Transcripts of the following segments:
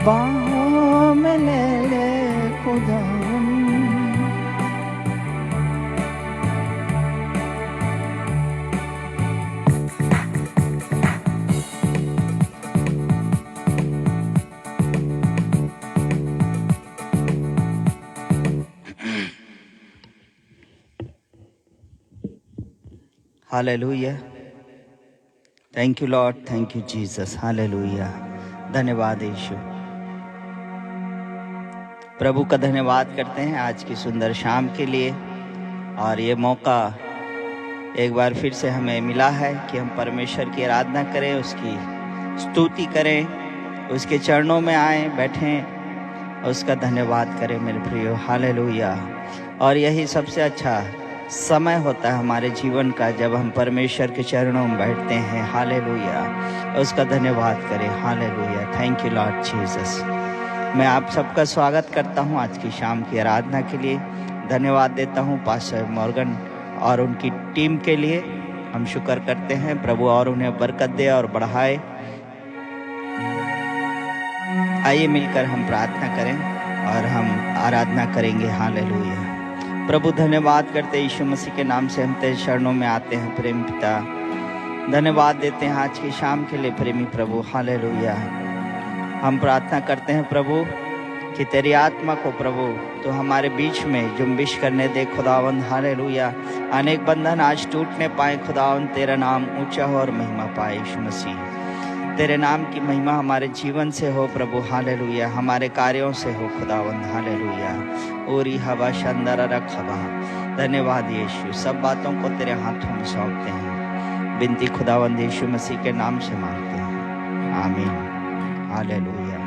बाहों में ले ले खुदावन। Hallelujah. Thank you Lord, thank you Jesus. Hallelujah. धन्यवाद यीशु। प्रभु का धन्यवाद करते हैं आज की सुंदर शाम के लिए, और ये मौका एक बार फिर से हमें मिला है कि हम परमेश्वर की आराधना करें, उसकी स्तुति करें, उसके चरणों में आए बैठें, उसका धन्यवाद करें मेरे प्रियो। हालेलुया। और यही सबसे अच्छा समय होता है हमारे जीवन का, जब हम परमेश्वर के चरणों में बैठते हैं। हालेलुया। उसका धन्यवाद करें। Hallelujah. Thank you Lord Jesus. मैं आप सबका स्वागत करता हूं आज की शाम की आराधना के लिए। धन्यवाद देता हूं पास्टर मॉर्गन और उनकी टीम के लिए। हम शुक्र करते हैं प्रभु और उन्हें बरकत दे और बढ़ाए। आइए मिलकर हम प्रार्थना करें और हम आराधना करेंगे। हालेलुया। प्रभु धन्यवाद करते हैं यीशु मसीह के नाम से हम तेरे चरणों में आते हैं प्रेम पिता। धन्यवाद देते हैं आज की शाम के लिए प्रेमी प्रभु। हालेलुया। हम प्रार्थना करते हैं प्रभु कि तेरी आत्मा को प्रभु तो हमारे बीच में जुम्बिश करने दे खुदावंद। हालेलुया। अनेक बंधन आज टूटने पाए खुदावंद, तेरा नाम ऊंचा हो और महिमा पाए यीशु मसीह। तेरे नाम की महिमा हमारे जीवन से हो प्रभु। हालेलुया। हमारे कार्यों से हो खुदावंद। हालेलुया। ओरी हवा शानदार रखबा। धन्यवाद यीशु। सब बातों को तेरे हाथों में सौंपते हैं। बिनती खुदावंद यीशु मसीह के नाम से मांगते हैं, आमीन। Hallelujah.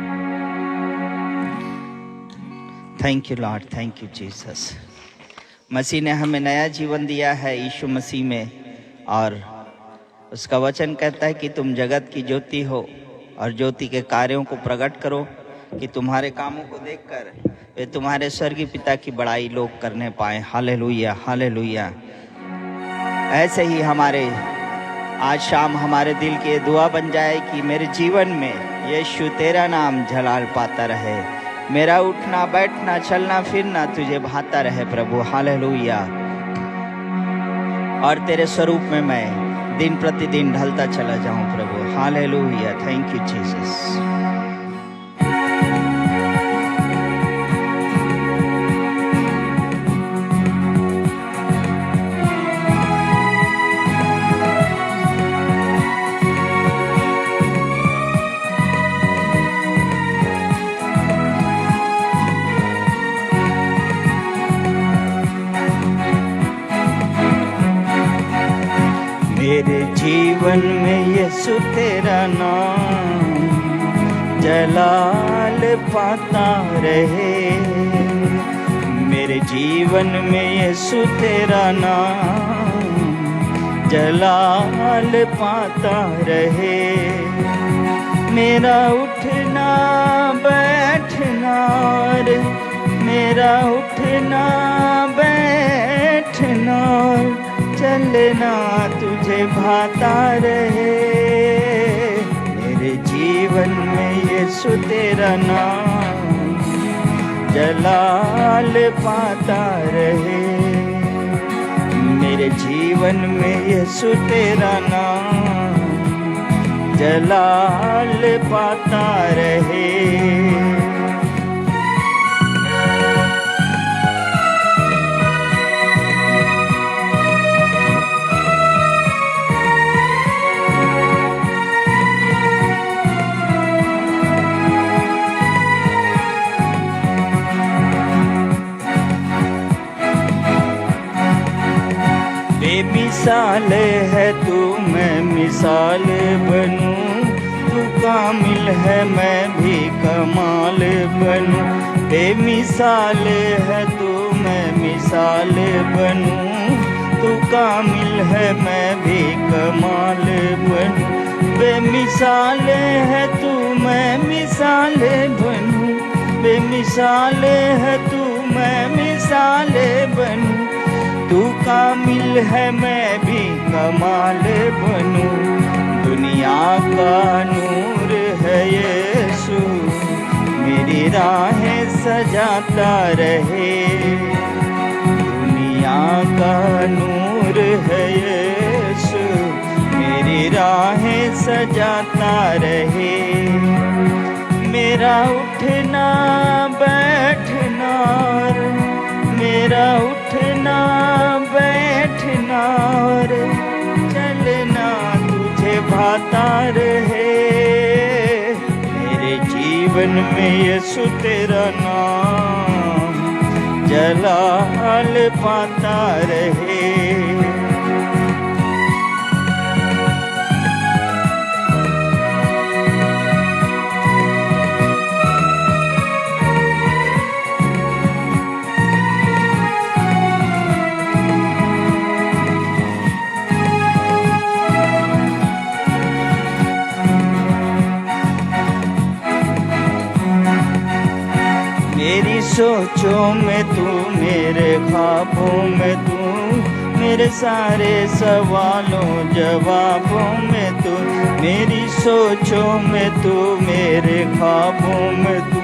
Thank you Lord, thank you Jesus. मसीह ने हमें नया जीवन दिया है यीशु मसीह में, और उसका वचन कहता है कि तुम जगत की ज्योति हो और ज्योति के कार्यों को प्रकट करो, कि तुम्हारे कामों को देखकर वे तुम्हारे स्वर्गीय पिता की बड़ाई लोग करने पाए। हालेलुया। हालेलुया। ऐसे ही हमारे आज शाम हमारे दिल की दुआ बन जाए कि मेरे जीवन में यीशु तेरा नाम जलाल पाता रहे, मेरा उठना बैठना चलना फिरना तुझे भाता रहे प्रभु। हालेलुया। और तेरे स्वरूप में मैं दिन प्रतिदिन ढलता चला जाऊं प्रभु। हालेलुया। Thank you Jesus. मेरे जीवन में यीशु तेरा नाम जलाल पाता रहे, मेरे जीवन में यीशु तेरा नाम जलाल पाता रहे। मेरा उठना बैठना रे, मेरा उठना बैठना चलना तुझे भाता रहे। मेरे जीवन में यीशु तेरा नाम जलाल पाता रहे, मेरे जीवन में यीशु तेरा नाम जलाल पाता रहे। बेमिसाल है तू, मैं मिसाल बनूं, तू कामिल है मैं भी कमाल बनूं। बेमिसाल है तू, मैं मिसाल बनूं, तू कामिल है मैं भी कमाल बनूं। बेमिसाल है तू, मैं मिसाल बनूं, बेमिसाल है तू, मैं मिसाल बनूं, तू कामिल है मैं भी कमाल बनूं। दुनिया का नूर है यीशु, राहें सजाता रहे। दुनिया का नूर है यीशु, मेरी राहें सजाता रहे। मेरा उठना बैठना, मेरा उठना बैठना और चलना तुझे भाता रहे। मेरे जीवन में यीशु तेरा नाम जलाल पाता रहे। मेरी सोचों में तू, मेरे ख्वाबों में तू, मेरे सारे सवालों जवाबों में तू। मेरी सोचों में तू, मेरे ख्वाबों में तू,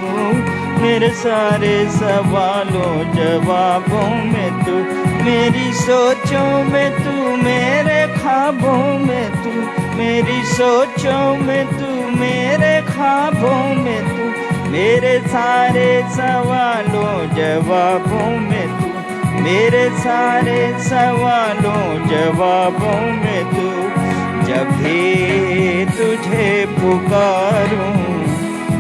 मेरे सारे सवालों जवाबों में तू। मेरी सोचों में तू, मेरे ख्वाबों में तू, मेरी सोचों में तू, मेरे ख्वाबों में तू। मेरे सारे सवालों जवाबों में तू, मेरे सारे सवालों जवाबों में तू। जब भी तुझे पुकारूं,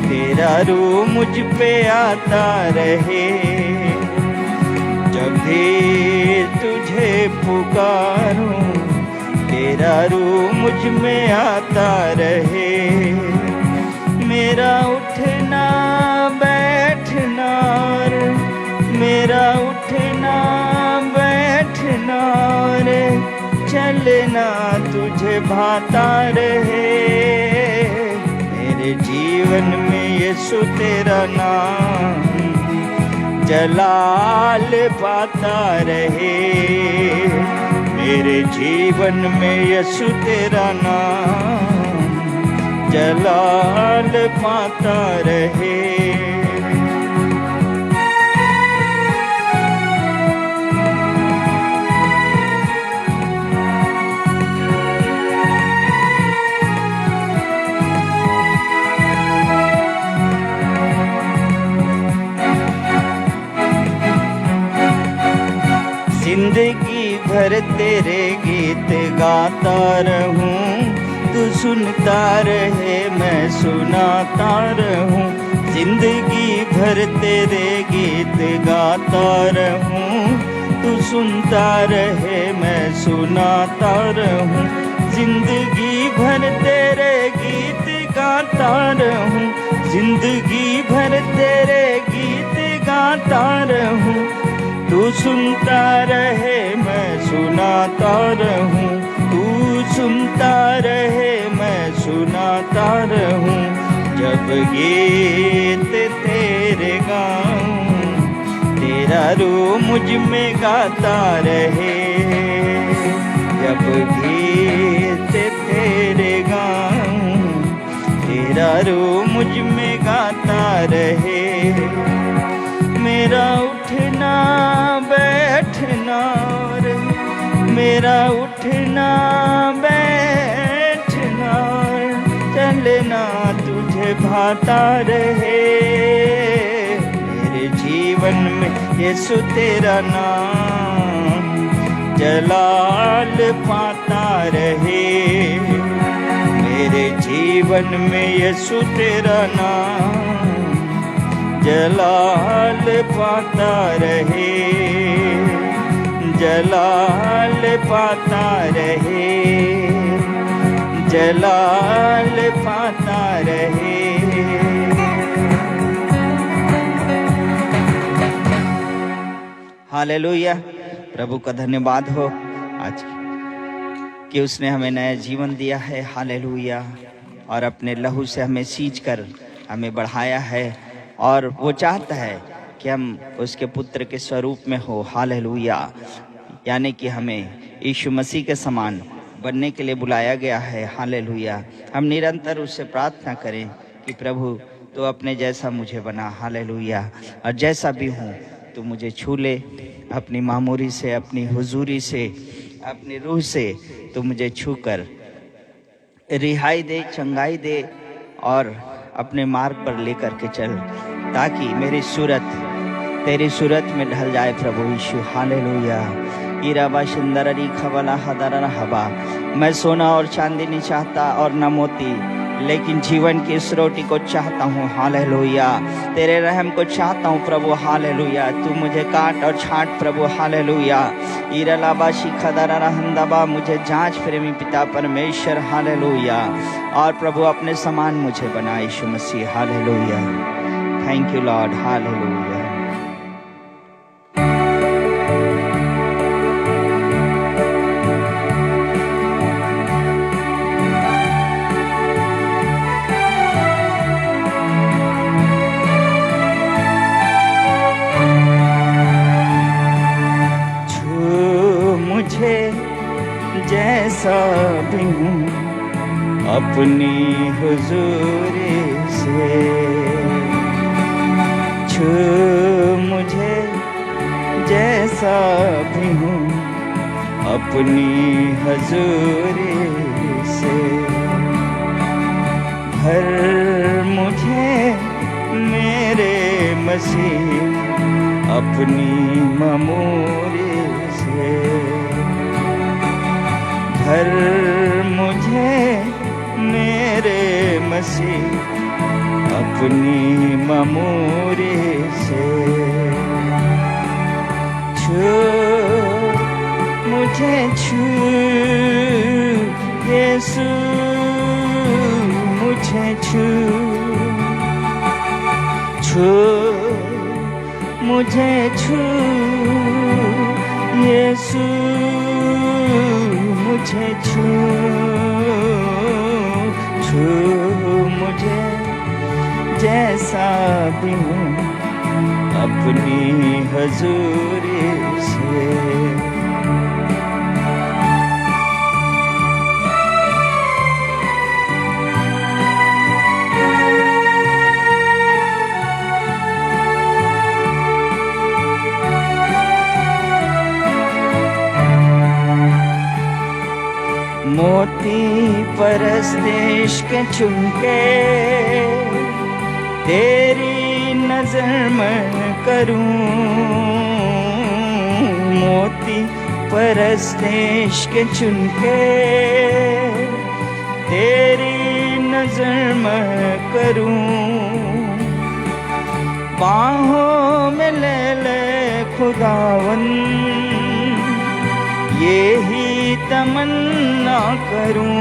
तेरा रूह मुझ पे आता रहे। जब भी तुझे पुकारूं, तेरा रूह मुझ में आता रहे। मेरा उठना बैठना, मेरा उठना बैठना रे, चलना तुझे भाता रहे। मेरे जीवन में यीशु तेरा नाम जलाल पाता रहे। मेरे जीवन में यीशु तेरा नाम जलाल पाता रहे। जिंदगी भर तेरे गीत गाता रहूं, तू सुनता रहे मैं सुनाता रहूं। जिंदगी भर तेरे गीत गाता रहूं, तू सुनता रहे मैं सुनाता रहूं। जिंदगी भर तेरे गीत गाता रहूं, जिंदगी भर तेरे गीत गाता रहूं। तू सुनता रहे मैं सुनाता रहूं, तू सुनता रहे मैं सुनाता रहूं। जब गीत तेरे गाऊं, तेरा रूह मुझ में गाता रहे। जब गीत तेरे गाऊं, तेरा रूह मुझ में गाता रहे। मेरा उठना बैठना रे, मेरा उठना बैठना, चलना तुझे भाता रहे। मेरे जीवन में यीशु तेरा नाम जलाल पाता रहे। मेरे जीवन में यीशु तेरा नाम जलाल पाता रहे, जलाल पाता रहे, जलाल पाता रहे। हालेलुया। प्रभु का धन्यवाद हो आज कि उसने हमें नया जीवन दिया है। हालेलुया। और अपने लहू से हमें सींच कर हमें बढ़ाया है और वो चाहता है कि हम उसके पुत्र के स्वरूप में हो। हालेलुया। यानी कि हमें यीशु मसीह के समान बनने के लिए बुलाया गया है। हालेलुया। हम निरंतर उससे प्रार्थना करें कि प्रभु तो अपने जैसा मुझे बना, हालेलुया। और जैसा भी हूँ तो मुझे छू ले अपनी मामूरी से, अपनी हुजूरी से, अपनी रूह से, तो मुझे छू कर रिहाई दे, चंगाई दे और अपने मार्ग पर लेकर के चल, ताकि मेरी सूरत तेरी सूरत में ढल जाए प्रभु यीशु, हालेलुया। इराबा शिंदररी खवला हदरर हवा। मैं सोना और चांदी नहीं चाहता और न मोती, लेकिन जीवन की इस रोटी को चाहता हूँ, हालेलुया। तेरे रहम को चाहता हूँ प्रभु, हालेलुया। तू मुझे काट और छांट प्रभु, हालेलुया। इरलाबा शिखदरर हंदबा, मुझे जांच प्रेमी पिता परमेश्वर, हालेलुया। और प्रभु अपने समान मुझे बना यीशु मसीह, hallelujah. Thank you Lord, hallelujah. जैसा भी हूँ अपनी हुजूरी से, छू मुझे जैसा भी हूँ अपनी हुजूरी से, भर मुझे मेरे मसीह अपनी ममूरी से, भर मुझे मेरे मसीह अपनी ममूरी से, छू मुझे, छू यीशु मुझे छू, छू मुझे, छू यीशु मुझे छू, छू मुझे जैसा भी हूँ अपनी हुजूरी से। मोती परस्तिश के चुनके तेरी नजर में करूं, मोती परस्तिश के चुनके तेरी नजर में करूं, बाहों में ले ले खुदावन यही तमन्ना करूं,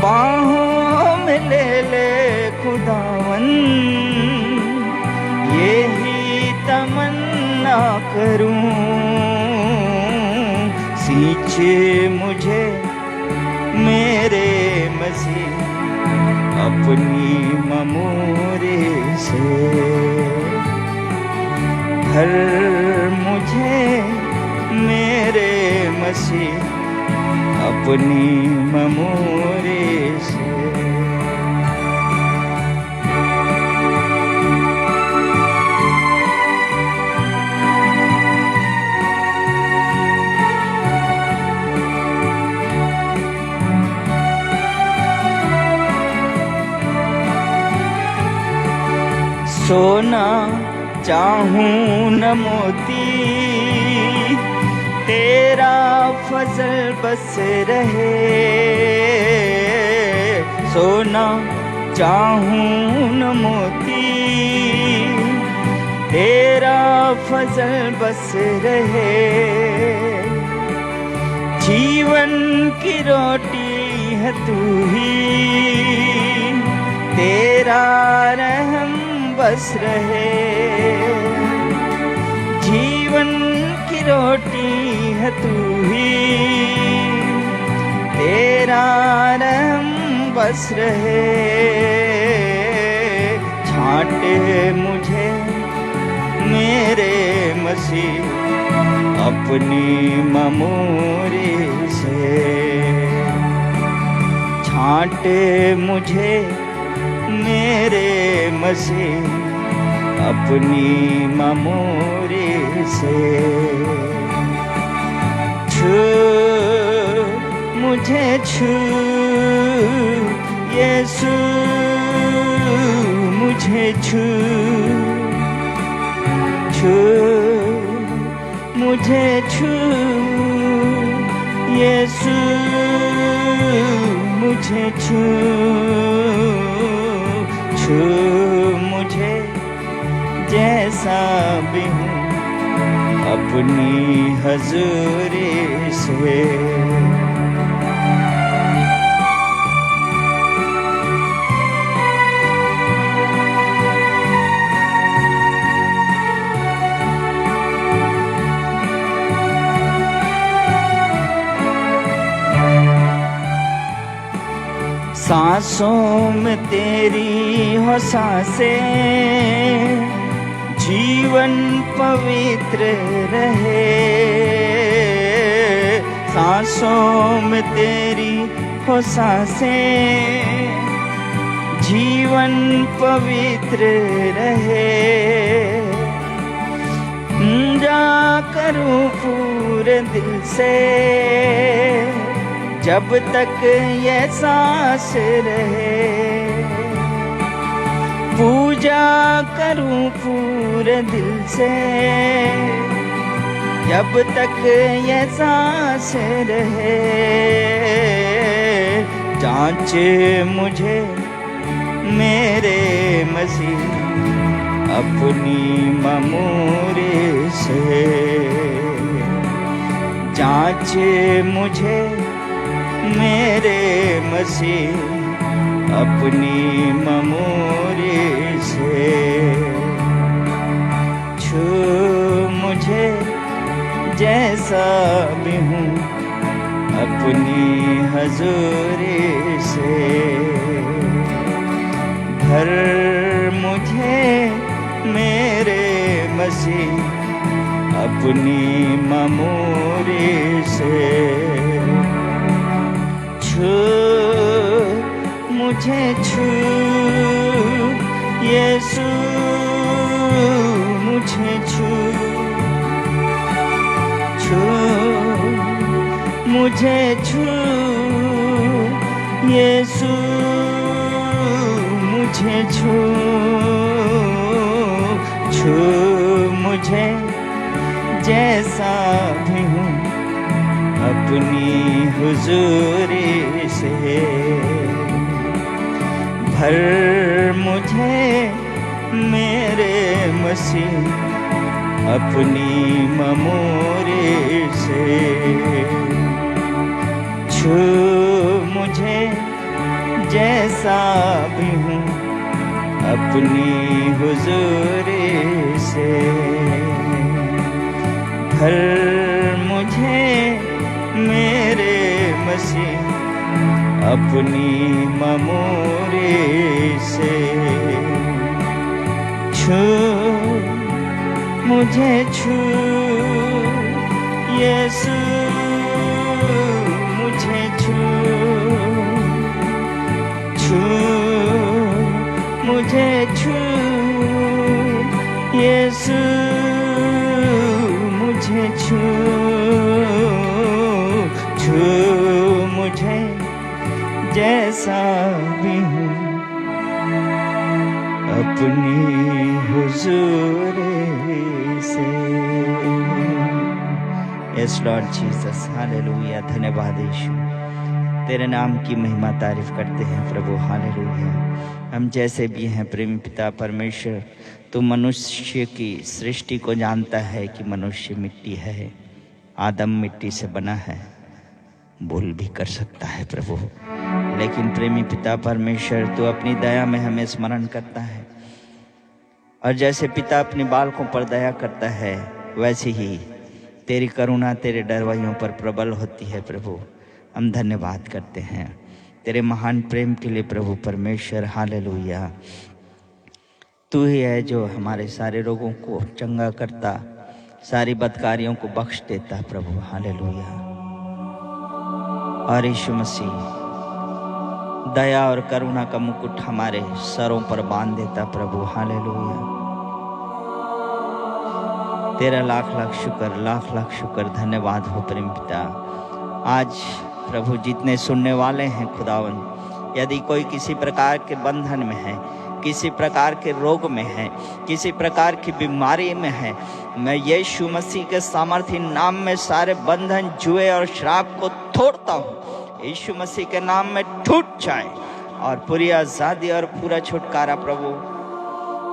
बाहों में ले ले खुदावन यही तमन्ना करूं, सींचे मुझे मेरे मसीह अपनी ममूरी से, भर मुझे मेरे मसीह अपनी ममूरी से। सोना चाहूं न मोती, तेरा फजल बस रहे, सोना चाहूं न मोती, तेरा फजल बस रहे, जीवन की रोटी है तू ही, तेरा रहम बस रहे, जीवन की रोटी है तू ही, तेरा रहम बस रहे, छांटे मुझे मेरे मसीह अपनी ममूरी से, छांटे मुझे मेरे मसीह अपनी ममोरी से। छू मुझे छू यीशु मुझे छू छू मुझे छू यीशु मुझे छू छू मुझे जैसा भी हूँ अपनी हजूरी से। सांसों में तेरी हो सांसें, जीवन पवित्र रहे। सांसों में तेरी हो सांसें, जीवन पवित्र रहे। जा करूं पूरे दिल से जब तक ये सांस रहे। पूजा करूं पूरे दिल से जब तक ये सांस रहे। जांच मुझे मेरे मसीह अपनी ममोरी से। जांच मुझे मेरे मसीह अपनी ममोरी से। छू मुझे जैसा भी हूँ अपनी हजूरी से। भर मुझे मेरे मसीह अपनी ममोरी से। छू मुझे छू यीशु मुझे छू छू मुझे छू यीशु मुझे छू छू मुझे जैसा भी हूँ अपनी हुजूरी से। भर मुझे मेरे मसीह अपनी ममोरी से। छू मुझे जैसा भी हूँ अपनी हुजूरी से। भर मुझे मेरे मसीह अपनी ममोरी से। छू मुझे छू यीशु मुझे छू छू मुझे छू यीशु मुझे छू छू मुझे जैसा भी हूँ अपनी हुजूरी से। Yes Lord Jesus, hallelujah. धन्यवाद यीशु, तेरे नाम की महिमा तारीफ करते हैं प्रभु, हालेलुया। हम जैसे भी हैं प्रेमी पिता परमेश्वर, तू मनुष्य की सृष्टि को जानता है कि मनुष्य मिट्टी है, आदम मिट्टी से बना है, भूल भी कर सकता है प्रभु, लेकिन प्रेमी पिता परमेश्वर तू अपनी दया में हमें स्मरण करता है। और जैसे पिता अपने बालकों पर दया करता है, वैसे ही तेरी करुणा तेरे डरवाइयों पर प्रबल होती है प्रभु। हम धन्यवाद करते हैं तेरे महान प्रेम के लिए प्रभु परमेश्वर, हालेलुया। तू ही है जो हमारे सारे रोगों को चंगा करता, सारी बदकारियों को बख्श देता प्रभु, हालेलुया। और यीशु मसीह दया और करुणा का मुकुट हमारे सरों पर बांध देता प्रभु। हालेलुया। तेरा लाख लाख शुक्र, लाख लाख शुक्र, धन्यवाद हो प्रेम पिता। आज प्रभु जितने सुनने वाले हैं खुदावन, यदि कोई किसी प्रकार के बंधन में है, किसी प्रकार के रोग में है, किसी प्रकार की बीमारी में है, मैं यीशु मसीह के सामर्थी नाम में सारे बंधन, जुए और श्राप को तोड़ता हूँ। यीशु मसीह के नाम में टूट जाए और पूरी आजादी और पूरा छुटकारा प्रभु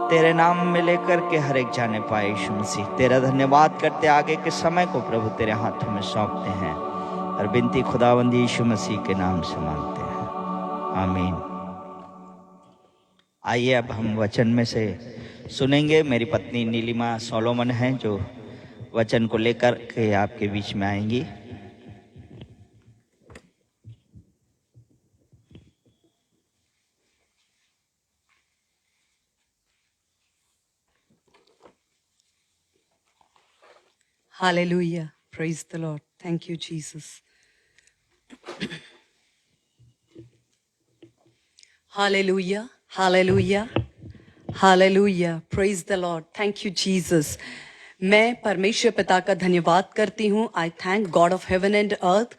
तेरे नाम में लेकर के हर एक जाने पाए। यीशु मसीह तेरा धन्यवाद करते आगे के समय को प्रभु तेरे हाथों में सौंपते हैं और बिनती खुदावंदी यीशु मसीह के नाम से मांगते हैं, आमीन। आइए अब हम वचन में से सुनेंगे। मेरी पत्नी नीलिमा सोलोमन हैं जो वचन को लेकर के आपके बीच में आएंगी। Hallelujah. Praise the Lord. Thank you, Jesus. Hallelujah. Hallelujah. Hallelujah. Praise the Lord. Thank you, Jesus. मैं परमेश्वर पिता का धन्यवाद करती हूँ. I thank God of heaven and earth.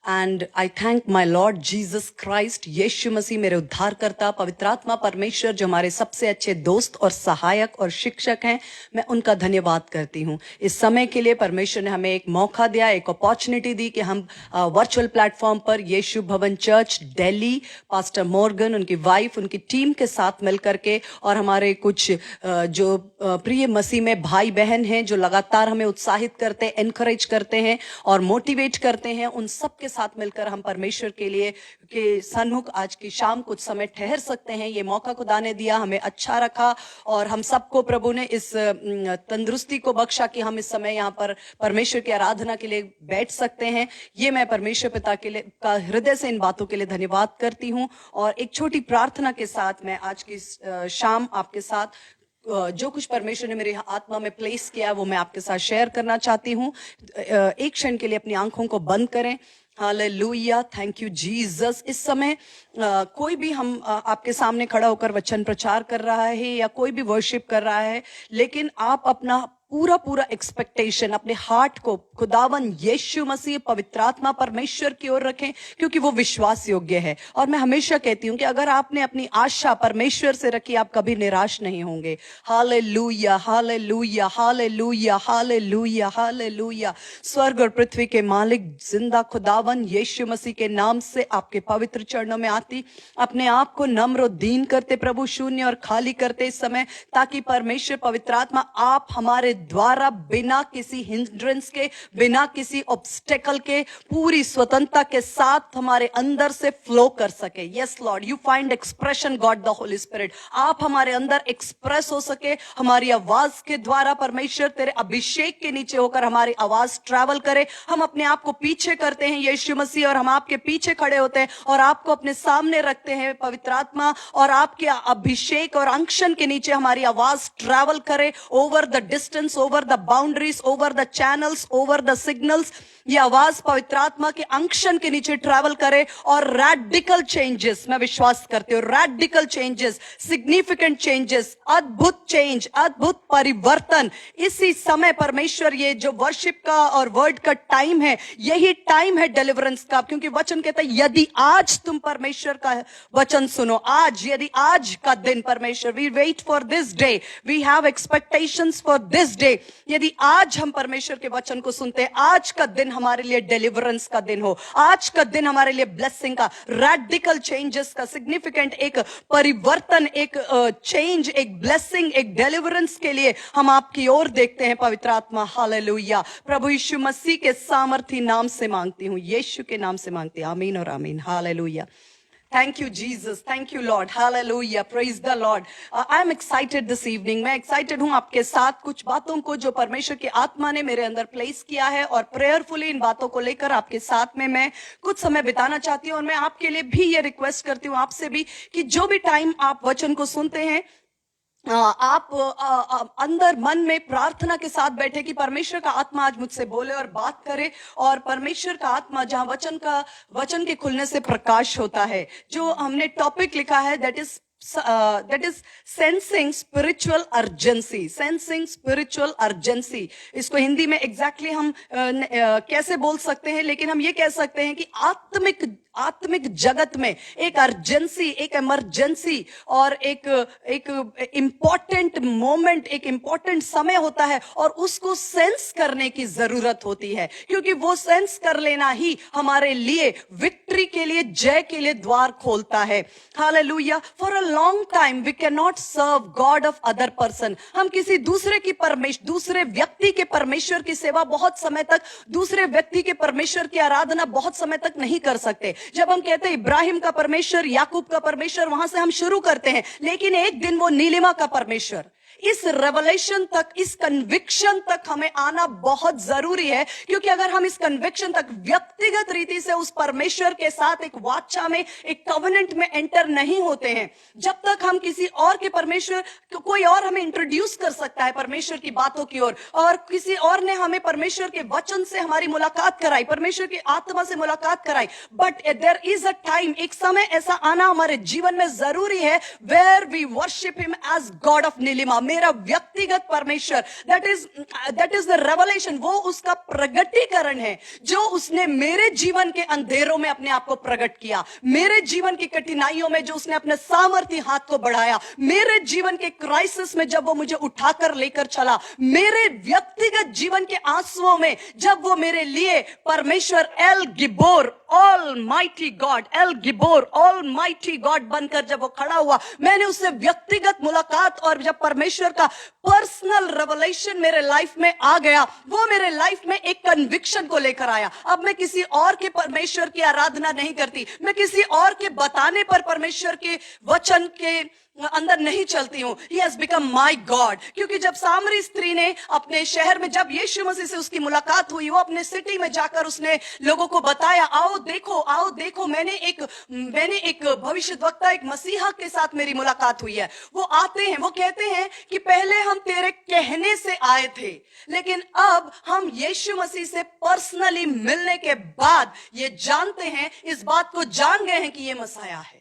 And I thank my Lord Jesus Christ, यीशु मसीह मेरे उद्धारकर्ता, पवित्र आत्मा परमेश्वर जो हमारे सबसे अच्छे दोस्त और सहायक और शिक्षक हैं, मैं उनका धन्यवाद करती हूँ। इस समय के लिए परमेश्वर ने हमें एक मौका दिया, एक अपॉर्चुनिटी दी कि हम वर्चुअल प्लेटफॉर्म पर यीशु भवन चर्च दिल्ली, पास्टर मॉर्गन, उनकी वाइफ, उनकी टीम के साथ मिलकर के और हमारे कुछ जो प्रिय मसीह में भाई बहन हैं जो लगातार हमें उत्साहित करते हैं, एनकरेज करते हैं और मोटिवेट करते हैं, उन सब के साथ मिलकर हम परमेश्वर के लिए के सन्मुख आज की शाम कुछ समय ठहर सकते हैं। ये मौका खुदा ने दिया, हमें अच्छा रखा और हम सबको प्रभु ने इस तंदुरुस्ती को बख्शा कि हम इस समय यहाँ पर परमेश्वर की आराधना के लिए बैठ सकते हैं। ये मैं परमेश्वर पिता के लिए का हृदय से इन बातों के लिए धन्यवाद करती हूँ। और एक छोटी प्रार्थना के साथ मैं आज की शाम आपके साथ जो कुछ परमेश्वर ने मेरी आत्मा में प्लेस किया वो मैं आपके साथ शेयर करना चाहती हूँ। एक क्षण के लिए अपनी आंखों को बंद करें। Hallelujah, thank you Jesus. इस समय कोई भी हम आपके सामने खड़ा होकर वचन प्रचार कर रहा है या कोई भी वर्शिप कर रहा है, लेकिन आप अपना पूरा एक्सपेक्टेशन अपने हार्ट को खुदावन यीशु मसीह पवित्र आत्मा परमेश्वर की ओर रखें, क्योंकि वो विश्वास योग्य है। और मैं हमेशा कहती हूँ कि अगर आपने अपनी आशा परमेश्वर से रखी, आप कभी निराश नहीं होंगे। Hallelujah, hallelujah, hallelujah, hallelujah, hallelujah. स्वर्ग और पृथ्वी के मालिक जिंदा खुदावन यीशु मसीह के नाम से आपके पवित्र चरणों में आती, अपने आप को नम्र दीन करते प्रभु, शून्य और खाली करते इस समय, ताकि परमेश्वर पवित्र आत्मा आप हमारे द्वारा बिना किसी हिंड्रेंस के, बिना ऑब्स्टेकल के पूरी स्वतंत्रता के साथ हमारे अंदर से फ्लो कर सके। Yes Lord, you find expression God the Holi spirit. आप हमारे अंदर एक्सप्रेस हो सके, हमारी आवाज के द्वारा परमेश्वर तेरे अभिषेक के नीचे होकर हमारी आवाज ट्रैवल करे। हम अपने आप को पीछे करते हैं यीशु मसीह और हम आपके पीछे खड़े होते हैं और आपको अपने सामने रखते हैं पवित्र आत्मा, और आपके अभिषेक और अंशन के नीचे हमारी आवाज ट्रैवल करे over the distance, over the boundaries, over the channels, over the signals। ये आवाज पवित्र आत्मा के अंशन के नीचे ट्रैवल करे और रैडिकल चेंजेस, मैं विश्वास करती हूँ, रैडिकल चेंजेस, सिग्निफिकेंट चेंजेस, अद्भुत चेंज, अद्भुत परिवर्तन इसी समय परमेश्वर, ये जो वर्शिप का और वर्ड का टाइम है, यही टाइम है डिलीवरेंस का। क्योंकि वचन कहता है यदि आज तुम परमेश्वर का वचन सुनो, आज, यदि आज का दिन परमेश्वर, we wait for this day, we have expectations for this day. यदि आज हम परमेश्वर के वचन को सुनते हैं, आज का दिन हमारे लिए डिलीवरेंस का दिन हो, आज का दिन हमारे लिए ब्लेसिंग का, रैडिकल चेंजेस का, सिग्निफिकेंट एक परिवर्तन, एक चेंज, एक ब्लेसिंग, एक डिलीवरेंस के लिए हम आपकी ओर देखते हैं पवित्र आत्मा। हालेलुया। प्रभु यीशु मसीह के सामर्थी नाम से मांगती हूँ, यीशु के नाम से मांगती हूँ, आमीन और आमीन। Hallelujah. Thank you, Jesus. Thank you, Lord. Hallelujah. Praise the Lord. I'm excited this evening. मैं excited हूँ आपके साथ कुछ बातों को जो परमेश्वर की आत्मा ने मेरे अंदर प्लेस किया है और प्रेयरफुली इन बातों को लेकर आपके साथ में मैं कुछ समय बिताना चाहती हूँ। और मैं आपके लिए भी ये रिक्वेस्ट करती हूँ आपसे भी कि जो भी टाइम आप वचन को सुनते हैं, आप अंदर मन में प्रार्थना के साथ बैठे कि परमेश्वर का आत्मा आज मुझसे बोले और बात करे, और परमेश्वर का आत्मा जहां वचन के खुलने से प्रकाश होता है। जो हमने टॉपिक लिखा है that is sensing spiritual urgency. Sensing spiritual urgency, इसको हिंदी में एग्जैक्टली हम कैसे बोल सकते हैं, लेकिन हम ये कह सकते हैं कि आत्मिक जगत में एक अर्जेंसी, एक इमरजेंसी और एक इंपॉर्टेंट मोमेंट, एक इंपॉर्टेंट समय होता है, और उसको सेंस करने की जरूरत होती है, क्योंकि वो सेंस कर लेना ही हमारे लिए विक्ट्री के लिए, जय के लिए द्वार खोलता है। Hallelujah. For a long time we can not serve God of other person. हम किसी दूसरे व्यक्ति के परमेश्वर की सेवा बहुत समय तक, दूसरे व्यक्ति के परमेश्वर की आराधना बहुत समय तक नहीं कर सकते। जब हम कहते हैं इब्राहिम का परमेश्वर, याकूब का परमेश्वर, वहां से हम शुरू करते हैं, लेकिन एक दिन वो नीलिमा का परमेश्वर, इस रेवलेशन तक, इस कन्विक्शन तक हमें आना बहुत जरूरी है। क्योंकि अगर हम इस कन्विक्शन तक व्यक्तिगत रीति से उस परमेश्वर के साथ एक वाचा में, एक कवेनेंट में एंटर नहीं होते हैं, जब तक हम किसी और के परमेश्वर, कोई और हमें इंट्रोड्यूस कर सकता है परमेश्वर की बातों की ओर, और किसी और ने हमें परमेश्वर के वचन से हमारी मुलाकात कराई, परमेश्वर की आत्मा से मुलाकात कराई, but there is a time, एक समय ऐसा आना हमारे जीवन में जरूरी है, where we worship him as God of Nilima. मेरा व्यक्तिगत परमेश्वर, दैट इज द रेवलेशन, वो उसका प्रगटीकरण है जो उसने मेरे जीवन के अंधेरों में अपने आप को प्रकट किया, मेरे जीवन की कठिनाइयों में जो उसने अपने सामर्थ्य हाथ को बढ़ाया, मेरे जीवन के क्राइसिस में जब वो मुझे उठाकर लेकर चला, मेरे व्यक्तिगत जीवन के आंसुओं में जब वो मेरे लिए परमेश्वर El Gibbor, almighty God, El Gibbor, almighty God बनकर जब वो खड़ा हुआ, मैंने उससे व्यक्तिगत मुलाकात, और जब परमेश्वर का पर्सनल रेवलेशन मेरे लाइफ में आ गया, वो मेरे लाइफ में एक कन्विक्शन को लेकर आया। अब मैं किसी और के परमेश्वर की आराधना नहीं करती, मैं किसी और के बताने पर परमेश्वर के वचन के अंदर नहीं चलती हूं। He has become my God। क्योंकि जब सामरी स्त्री ने अपने शहर में, जब यीशु मसीह से उसकी मुलाकात हुई, वो अपने सिटी में जाकर उसने लोगों को बताया, आओ देखो, मैंने एक भविष्यद्वक्ता, एक मसीहा के साथ मेरी मुलाकात हुई है। वो आते हैं, वो कहते हैं कि पहले हम तेरे कहने से आए थे, लेकिन अब हम यीशु मसीह से पर्सनली मिलने के बाद ये जानते हैं, इस बात को जान गए हैं कि ये मसीहा है।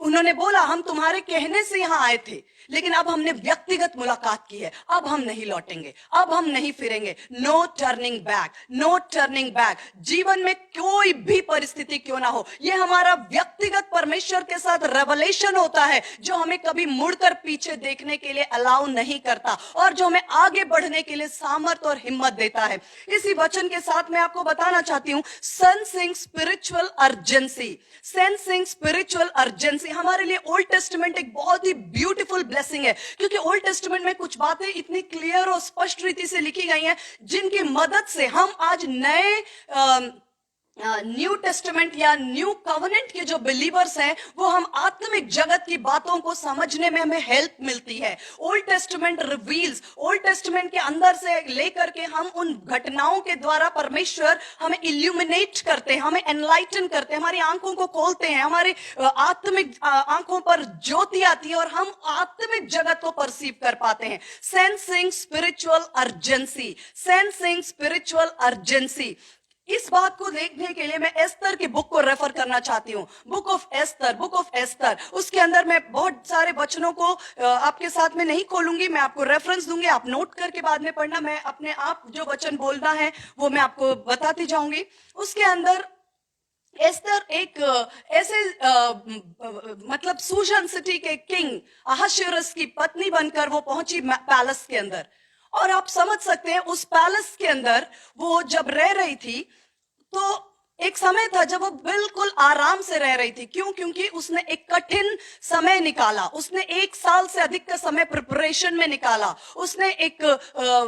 उन्होंने बोला, हम तुम्हारे कहने से यहां आए थे, लेकिन अब हमने व्यक्तिगत मुलाकात की है, अब हम नहीं लौटेंगे, अब हम नहीं फिरेंगे। No turning back, no turning back. जीवन में कोई भी परिस्थिति क्यों ना हो, यह हमारा व्यक्तिगत परमेश्वर के साथ रेवलेशन होता है, जो हमें कभी मुड़कर पीछे देखने के लिए अलाउ नहीं करता, और जो हमें आगे बढ़ने के लिए सामर्थ और हिम्मत देता है। इसी वचन के साथ मैं आपको बताना चाहती हूं, sensing spiritual urgency. Sensing spiritual urgency हमारे लिए ओल्ड टेस्टामेंट एक बहुत ही ब्यूटीफुल ब्लेसिंग है, क्योंकि ओल्ड टेस्टामेंट में कुछ बातें इतनी क्लियर और स्पष्ट रीति से लिखी गई हैं, जिनकी मदद से हम आज नए न्यू टेस्टामेंट या न्यू कवेनेंट के जो बिलीवर्स हैं, वो हम आत्मिक जगत की बातों को समझने में हमें हेल्प मिलती है। Old testament reveals, old testament के अंदर से लेकर के हम उन घटनाओं के द्वारा परमेश्वर हमें इल्यूमिनेट करते हैं, हमें एनलाइटन करते हैं, हमारी आंखों को खोलते हैं, हमारे आत्मिक आंखों पर ज्योति आती है और हम आत्मिक जगत को परसीव कर पाते हैं। Sensing spiritual urgency, sensing spiritual urgency. इस बात को देखने के लिए मैं एस्तर की बुक को रेफर करना चाहती हूँ, बुक ऑफ एस्तर। उसके अंदर मैं बहुत सारे वचनों को आपके साथ में नहीं खोलूंगी, मैं आपको रेफरेंस दूंगी, आप नोट करके बाद में पढ़ना। मैं अपने आप जो वचन बोलना है वो मैं आपको बताती जाऊंगी। उसके अंदर एस्तर एक ऐसे मतलब सूशन सिटी के किंग अहश्वेरोश की पत्नी बनकर वो पहुंची पैलेस के अंदर, और आप समझ सकते हैं उस पैलेस के अंदर वो जब रह रही थी, तो एक समय था जब वो बिल्कुल आराम से रह रही थी। क्यों? क्योंकि उसने एक कठिन समय निकाला, उसने 1 साल से अधिक का समय प्रिपरेशन में निकाला, उसने एक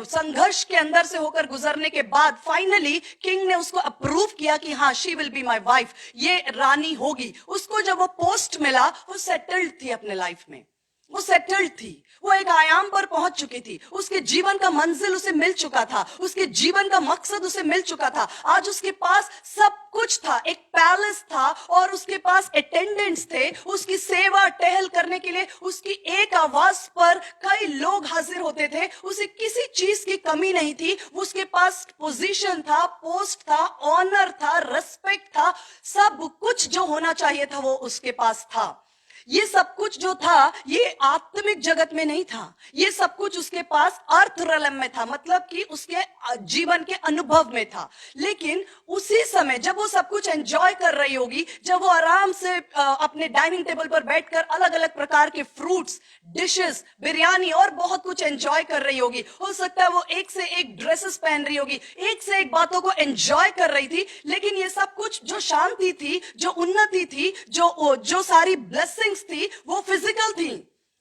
संघर्ष के अंदर से होकर गुजरने के बाद फाइनली किंग ने उसको अप्रूव किया कि हाँ, she will be my wife, ये रानी होगी। उसको जब वो पोस्ट मिला, वो सेटल्ड थी अपने लाइफ में, वो सेटल्ड थी, वो एक आयाम पर पहुंच चुकी थी, उसके जीवन का मंजिल उसे मिल चुका था, उसके जीवन का मकसद उसे मिल चुका था। आज उसके पास सब कुछ था, एक पैलेस था और उसके पास अटेंडेंट्स थे, उसकी सेवा टहल करने के लिए उसकी एक आवाज पर कई लोग हाजिर होते थे। उसे किसी चीज की कमी नहीं थी, उसके पास पोजीशन था, पोस्ट था, ऑनर था, रेस्पेक्ट था, सब कुछ जो होना चाहिए था वो उसके पास था। ये सब कुछ जो था ये आत्मिक जगत में नहीं था, ये सब कुछ उसके पास अर्थ रेलम में था, मतलब कि उसके जीवन के अनुभव में था। लेकिन उसी समय जब वो सब कुछ एंजॉय कर रही होगी, जब वो आराम से अपने डाइनिंग टेबल पर बैठकर अलग अलग प्रकार के फ्रूट्स, डिशेस, बिरयानी और बहुत कुछ एंजॉय कर रही होगी, हो सकता है वो एक से एक ड्रेसेस पहन रही होगी, एक से एक बातों को एंजॉय कर रही थी, लेकिन ये सब कुछ जो शांति थी, जो उन्नति थी, जो सारी ब्लेसिंग्स थी, वो फिजिकल थी।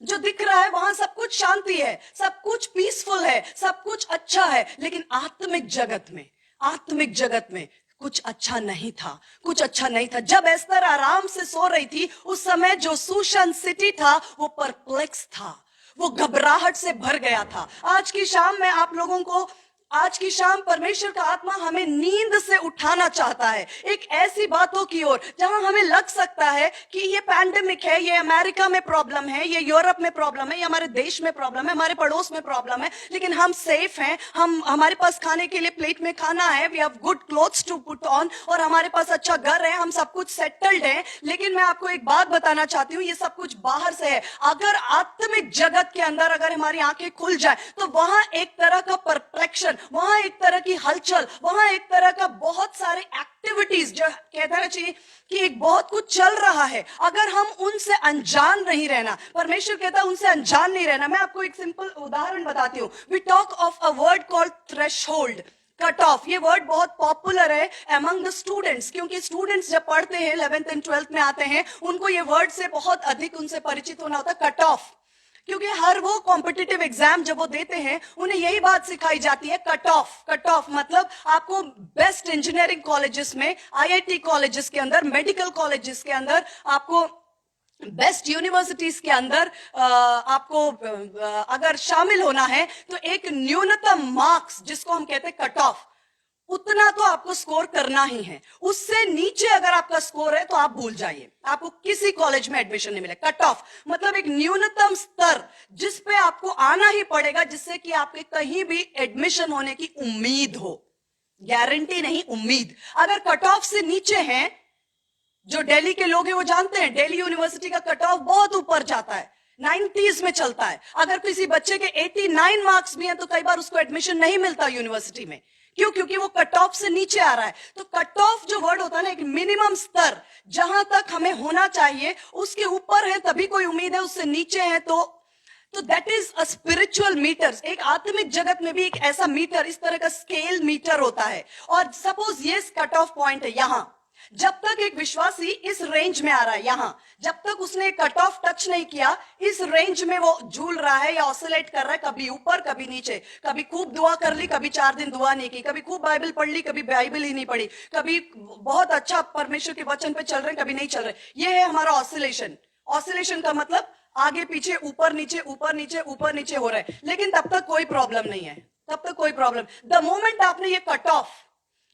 जो दिख रहा है वहां सब कुछ शांति है, सब कुछ पीसफुल है, सब कुछ अच्छा है, लेकिन आत्मिक जगत में कुछ अच्छा नहीं था, कुछ अच्छा नहीं था। जब एस्तर आराम से सो रही थी, उस समय जो सूशन सिटी था वो परप्लेक्स था, वो घबराहट से भर गया था। आज की शाम में आप लोगों को, आज की शाम परमेश्वर का आत्मा हमें नींद से उठाना चाहता है, एक ऐसी बातों की ओर जहां हमें लग सकता है कि ये पैंडेमिक है, ये अमेरिका में प्रॉब्लम है, ये यूरोप में प्रॉब्लम है, ये हमारे देश में प्रॉब्लम है, हमारे पड़ोस में प्रॉब्लम है, लेकिन हम सेफ हैं, हमारे पास खाने के लिए प्लेट में खाना है, we have good clothes to put on, और हमारे पास अच्छा घर है, हम सब कुछ सेटल्ड है। लेकिन मैं आपको एक बात बताना चाहती हूँ, ये सब कुछ बाहर से है। अगर आत्मिक जगत के अंदर अगर हमारी आंखें खुल जाए तो वहां एक तरह का परप्लेक्शन, वहां एक तरह की हलचल, वहां एक तरह का बहुत सारे एक्टिविटीज, जो कहना चाहिए कि एक बहुत कुछ चल रहा है, अगर हम उनसे अनजान नहीं रहना, परमेश्वर कहता है उनसे अनजान नहीं रहना। मैं आपको एक सिंपल उदाहरण बताती हूँ। We talk of a word called threshold, cut off. ये वर्ड बहुत पॉपुलर है अमंग द स्टूडेंट्स, क्योंकि स्टूडेंट्स जब पढ़ते हैं 11th एंड 12th में आते हैं, उनको ये वर्ड से बहुत अधिक उनसे परिचित होना होता है, कट ऑफ। क्योंकि हर वो कॉम्पिटिटिव एग्जाम जब वो देते हैं उन्हें यही बात सिखाई जाती है, कट ऑफ। कट ऑफ मतलब आपको बेस्ट इंजीनियरिंग कॉलेजेस में, आईआईटी कॉलेजेस के अंदर, मेडिकल कॉलेजेस के अंदर, आपको बेस्ट यूनिवर्सिटीज के अंदर आपको अगर शामिल होना है तो एक न्यूनतम मार्क्स, जिसको हम कहते हैं कट ऑफ, उतना तो आपको स्कोर करना ही है। उससे नीचे अगर आपका स्कोर है तो आप भूल जाइए, आपको किसी कॉलेज में एडमिशन नहीं मिलेगा। कट ऑफ मतलब एक न्यूनतम स्तर जिस पे आपको आना ही पड़ेगा, जिससे कि आपके कहीं भी एडमिशन होने की उम्मीद हो, गारंटी नहीं, उम्मीद। अगर कट ऑफ से नीचे हैं, जो दिल्ली के लोग हैं वो जानते हैं, दिल्ली यूनिवर्सिटी का कट ऑफ बहुत ऊपर जाता है, 90s में चलता है। अगर किसी बच्चे के 89 मार्क्स भी हैं तो कई बार उसको एडमिशन नहीं मिलता यूनिवर्सिटी में। क्यों? क्योंकि वो कट ऑफ से नीचे आ रहा है। तो कट ऑफ जो वर्ड होता है ना, एक मिनिमम स्तर जहां तक हमें होना चाहिए, उसके ऊपर है तभी कोई उम्मीद है, उससे नीचे है तो that is a spiritual meter. एक आत्मिक जगत में भी एक ऐसा मीटर, इस तरह का स्केल मीटर होता है। और सपोज ये कट ऑफ पॉइंट है यहां, जब तक एक विश्वासी इस रेंज में आ रहा है, यहां जब तक उसने कट ऑफ टच नहीं किया, इस रेंज में वो झूल रहा है या ऑसिलेट कर रहा है, कभी ऊपर कभी नीचे, कभी खूब दुआ कर ली, कभी 4 दिन दुआ नहीं की, कभी खूब बाइबल पढ़ ली, कभी बाइबल ही नहीं पढ़ी, कभी बहुत अच्छा परमेश्वर के वचन पे चल रहे, कभी नहीं चल रहे। ये है हमारा ऑसिलेशन। ऑसिलेशन का मतलब आगे पीछे, ऊपर नीचे, ऊपर नीचे, ऊपर नीचे हो रहा है, लेकिन तब तक कोई प्रॉब्लम नहीं है, तब तक कोई प्रॉब्लम। द मोमेंट आपने ये कट ऑफ,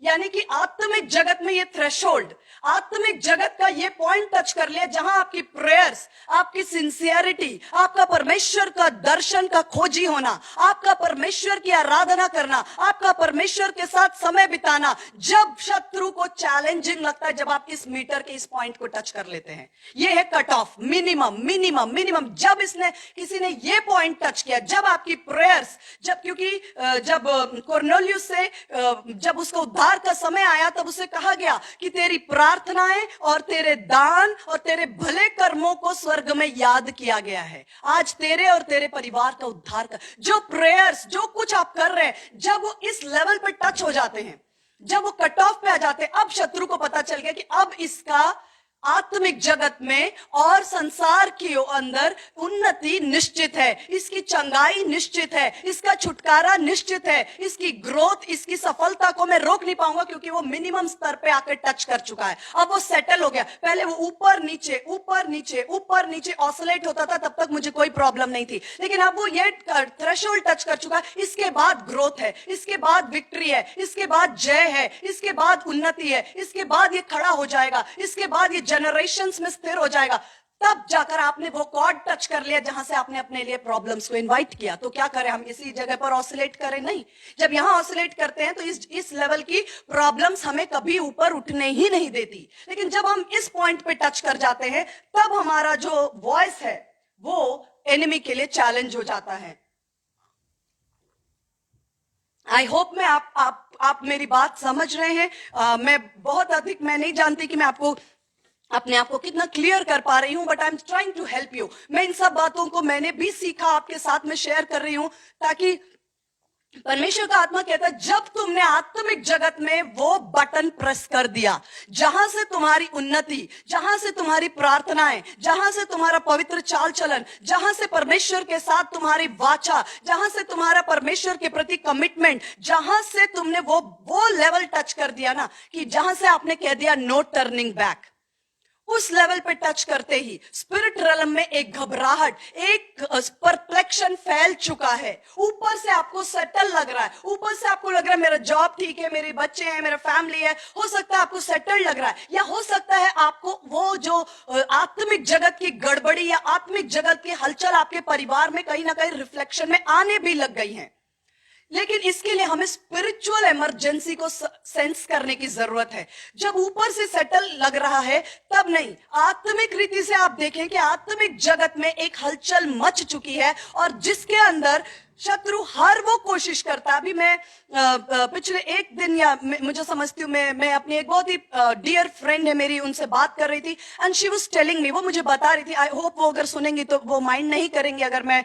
यानी कि आत्मिक जगत में ये थ्रेशोल्ड, आत्मिक जगत का ये पॉइंट टच कर लिया, जहां आपकी प्रेयर्स, आपकी सिंसियरिटी, आपका परमेश्वर का दर्शन का खोजी होना, आपका परमेश्वर की आराधना करना, आपका परमेश्वर के साथ समय बिताना, जब शत्रु को चैलेंजिंग लगता है, जब आप इस मीटर के इस पॉइंट को टच कर लेते हैं, ये है cut off. Minimum minimum minimum जब किसी ने ये पॉइंट टच किया, जब आपकी प्रेयर्स, जब क्योंकि जब कोर्नेलियस से जब उसका उद्धार का समय आया, तब उसे कहा गया कि तेरी प्रार्थनाएं और तेरे दान और तेरे भले कर्मों को स्वर्ग में याद किया गया है। आज तेरे और तेरे परिवार का उद्धार का जो प्रेयर्स, जो कुछ आप कर रहे हैं, जब वो इस लेवल पे टच हो जाते हैं, जब वो कट ऑफ पे आ जाते हैं, अब शत्रु को पता चल गया कि अब इसका आत्मिक जगत में और संसार के अंदर उन्नति निश्चित है, इसकी चंगाई निश्चित है, इसका छुटकारा निश्चित है, इसकी ग्रोथ, इसकी सफलता को मैं रोक नहीं पाऊंगा क्योंकि वो मिनिमम स्तर पे आकर टच कर चुका है। अब वो सेटल हो गया। पहले वो ऊपर नीचे ऊपर नीचे ऊपर नीचे ऑसिलेट होता था, तब तक मुझे कोई प्रॉब्लम नहीं थी, लेकिन अब वो ये थ्रेशोल्ड टच कर चुका है। इसके बाद ग्रोथ है, इसके बाद विक्ट्री है, इसके बाद जय है, इसके बाद उन्नति है, इसके बाद ये खड़ा हो जाएगा, इसके बाद ये जनरेशंस में स्थिर हो जाएगा। तब जाकर आपने वो कॉर्ड टच कर लिया जहां से आपने अपने लिए प्रॉब्लम्स को इनवाइट किया। तो क्या करें हम, इसी जगह पर ऑसिलेट करें? नहीं। जब यहां ऑसिलेट करते हैं तो इस लेवल की प्रॉब्लम्स हमें कभी ऊपर उठने ही नहीं देती। लेकिन जब हम इस पॉइंट पे टच कर जाते हैं तब हमारा जो वॉइस है वो एनिमी के लिए चैलेंज हो जाता है। आई होप मैं आप मेरी बात समझ रहे हैं। मैं बहुत अधिक मैं नहीं जानती कि मैं आपको अपने आप को कितना क्लियर कर पा रही हूं, but I am trying to help you. मैं इन सब बातों को मैंने भी सीखा, आपके साथ में शेयर कर रही हूं, ताकि परमेश्वर का आत्मा कहता है जब तुमने आत्मिक जगत में वो बटन प्रेस कर दिया जहां से तुम्हारी उन्नति, जहां से तुम्हारी प्रार्थनाएं, जहां से तुम्हारा पवित्र चाल चलन, जहां से परमेश्वर के साथ तुम्हारी वाचा, जहां से तुम्हारा परमेश्वर के प्रति कमिटमेंट, जहां से तुमने वो लेवल टच कर दिया ना, कि जहां से आपने कह दिया नो टर्निंग बैक, उस लेवल पे टच करते ही स्पिरिट रेलम में एक घबराहट, एक परप्लेक्शन फैल चुका है। ऊपर से आपको सेटल लग रहा है, ऊपर से आपको लग रहा है मेरा जॉब ठीक है, मेरे बच्चे हैं, मेरा फैमिली है, हो सकता है आपको सेटल लग रहा है, या हो सकता है आपको वो जो आत्मिक जगत की गड़बड़ी या आत्मिक जगत की हलचल आपके परिवार में कहीं ना कहीं रिफ्लेक्शन में आने भी लग गई है। लेकिन इसके लिए हमें स्पिरिचुअल इमरजेंसी को सेंस करने की जरूरत है। जब ऊपर से सेटल लग रहा है तब नहीं, आत्मिक रीति से आप देखें कि आत्मिक जगत में एक हलचल मच चुकी है और जिसके अंदर शत्रु हर वो कोशिश करता है। अभी मैं पिछले एक दिन, या मुझे समझती हूँ, मैं अपनी एक बहुत ही डियर फ्रेंड है मेरी, उनसे बात कर रही थी and she was telling me, वो मुझे बता रही थी, आई होप वो अगर सुनेंगी तो वो माइंड नहीं करेंगे अगर मैं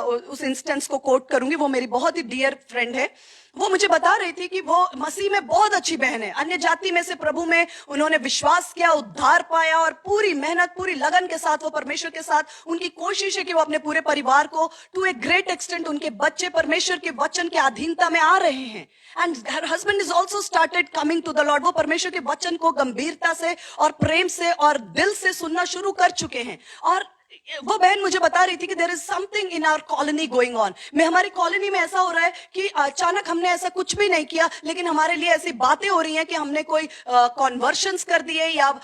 उस इंस्टेंस को कोट करूंगी। वो मेरी बहुत ही डियर फ्रेंड है। वो मुझे बता रही थी कि वो मसीह में बहुत अच्छी बहन है, अन्य जाति में से प्रभु में उन्होंने विश्वास किया, उद्धार पाया, और पूरी मेहनत, पूरी लगन के साथ वो परमेश्वर के साथ उनकी कोशिश है कि वो अपने पूरे परिवार को टू ए ग्रेट एक्सटेंट, उनके बच्चे परमेश्वर के वचन के अधीनता में आ रहे हैं। And her husband is also started coming to the Lord. वो परमेश्वर के वचन को गंभीरता से और प्रेम से और दिल से सुनना शुरू कर चुके हैं। और वो बहन मुझे बता रही थी कि there is something in our colony going on. में हमारी कॉलोनी में ऐसा हो रहा है कि अचानक हमने ऐसा कुछ भी नहीं किया, लेकिन हमारे लिए ऐसी बातें हो रही हैं कि हमने कोई कन्वर्शंस कर दिए, या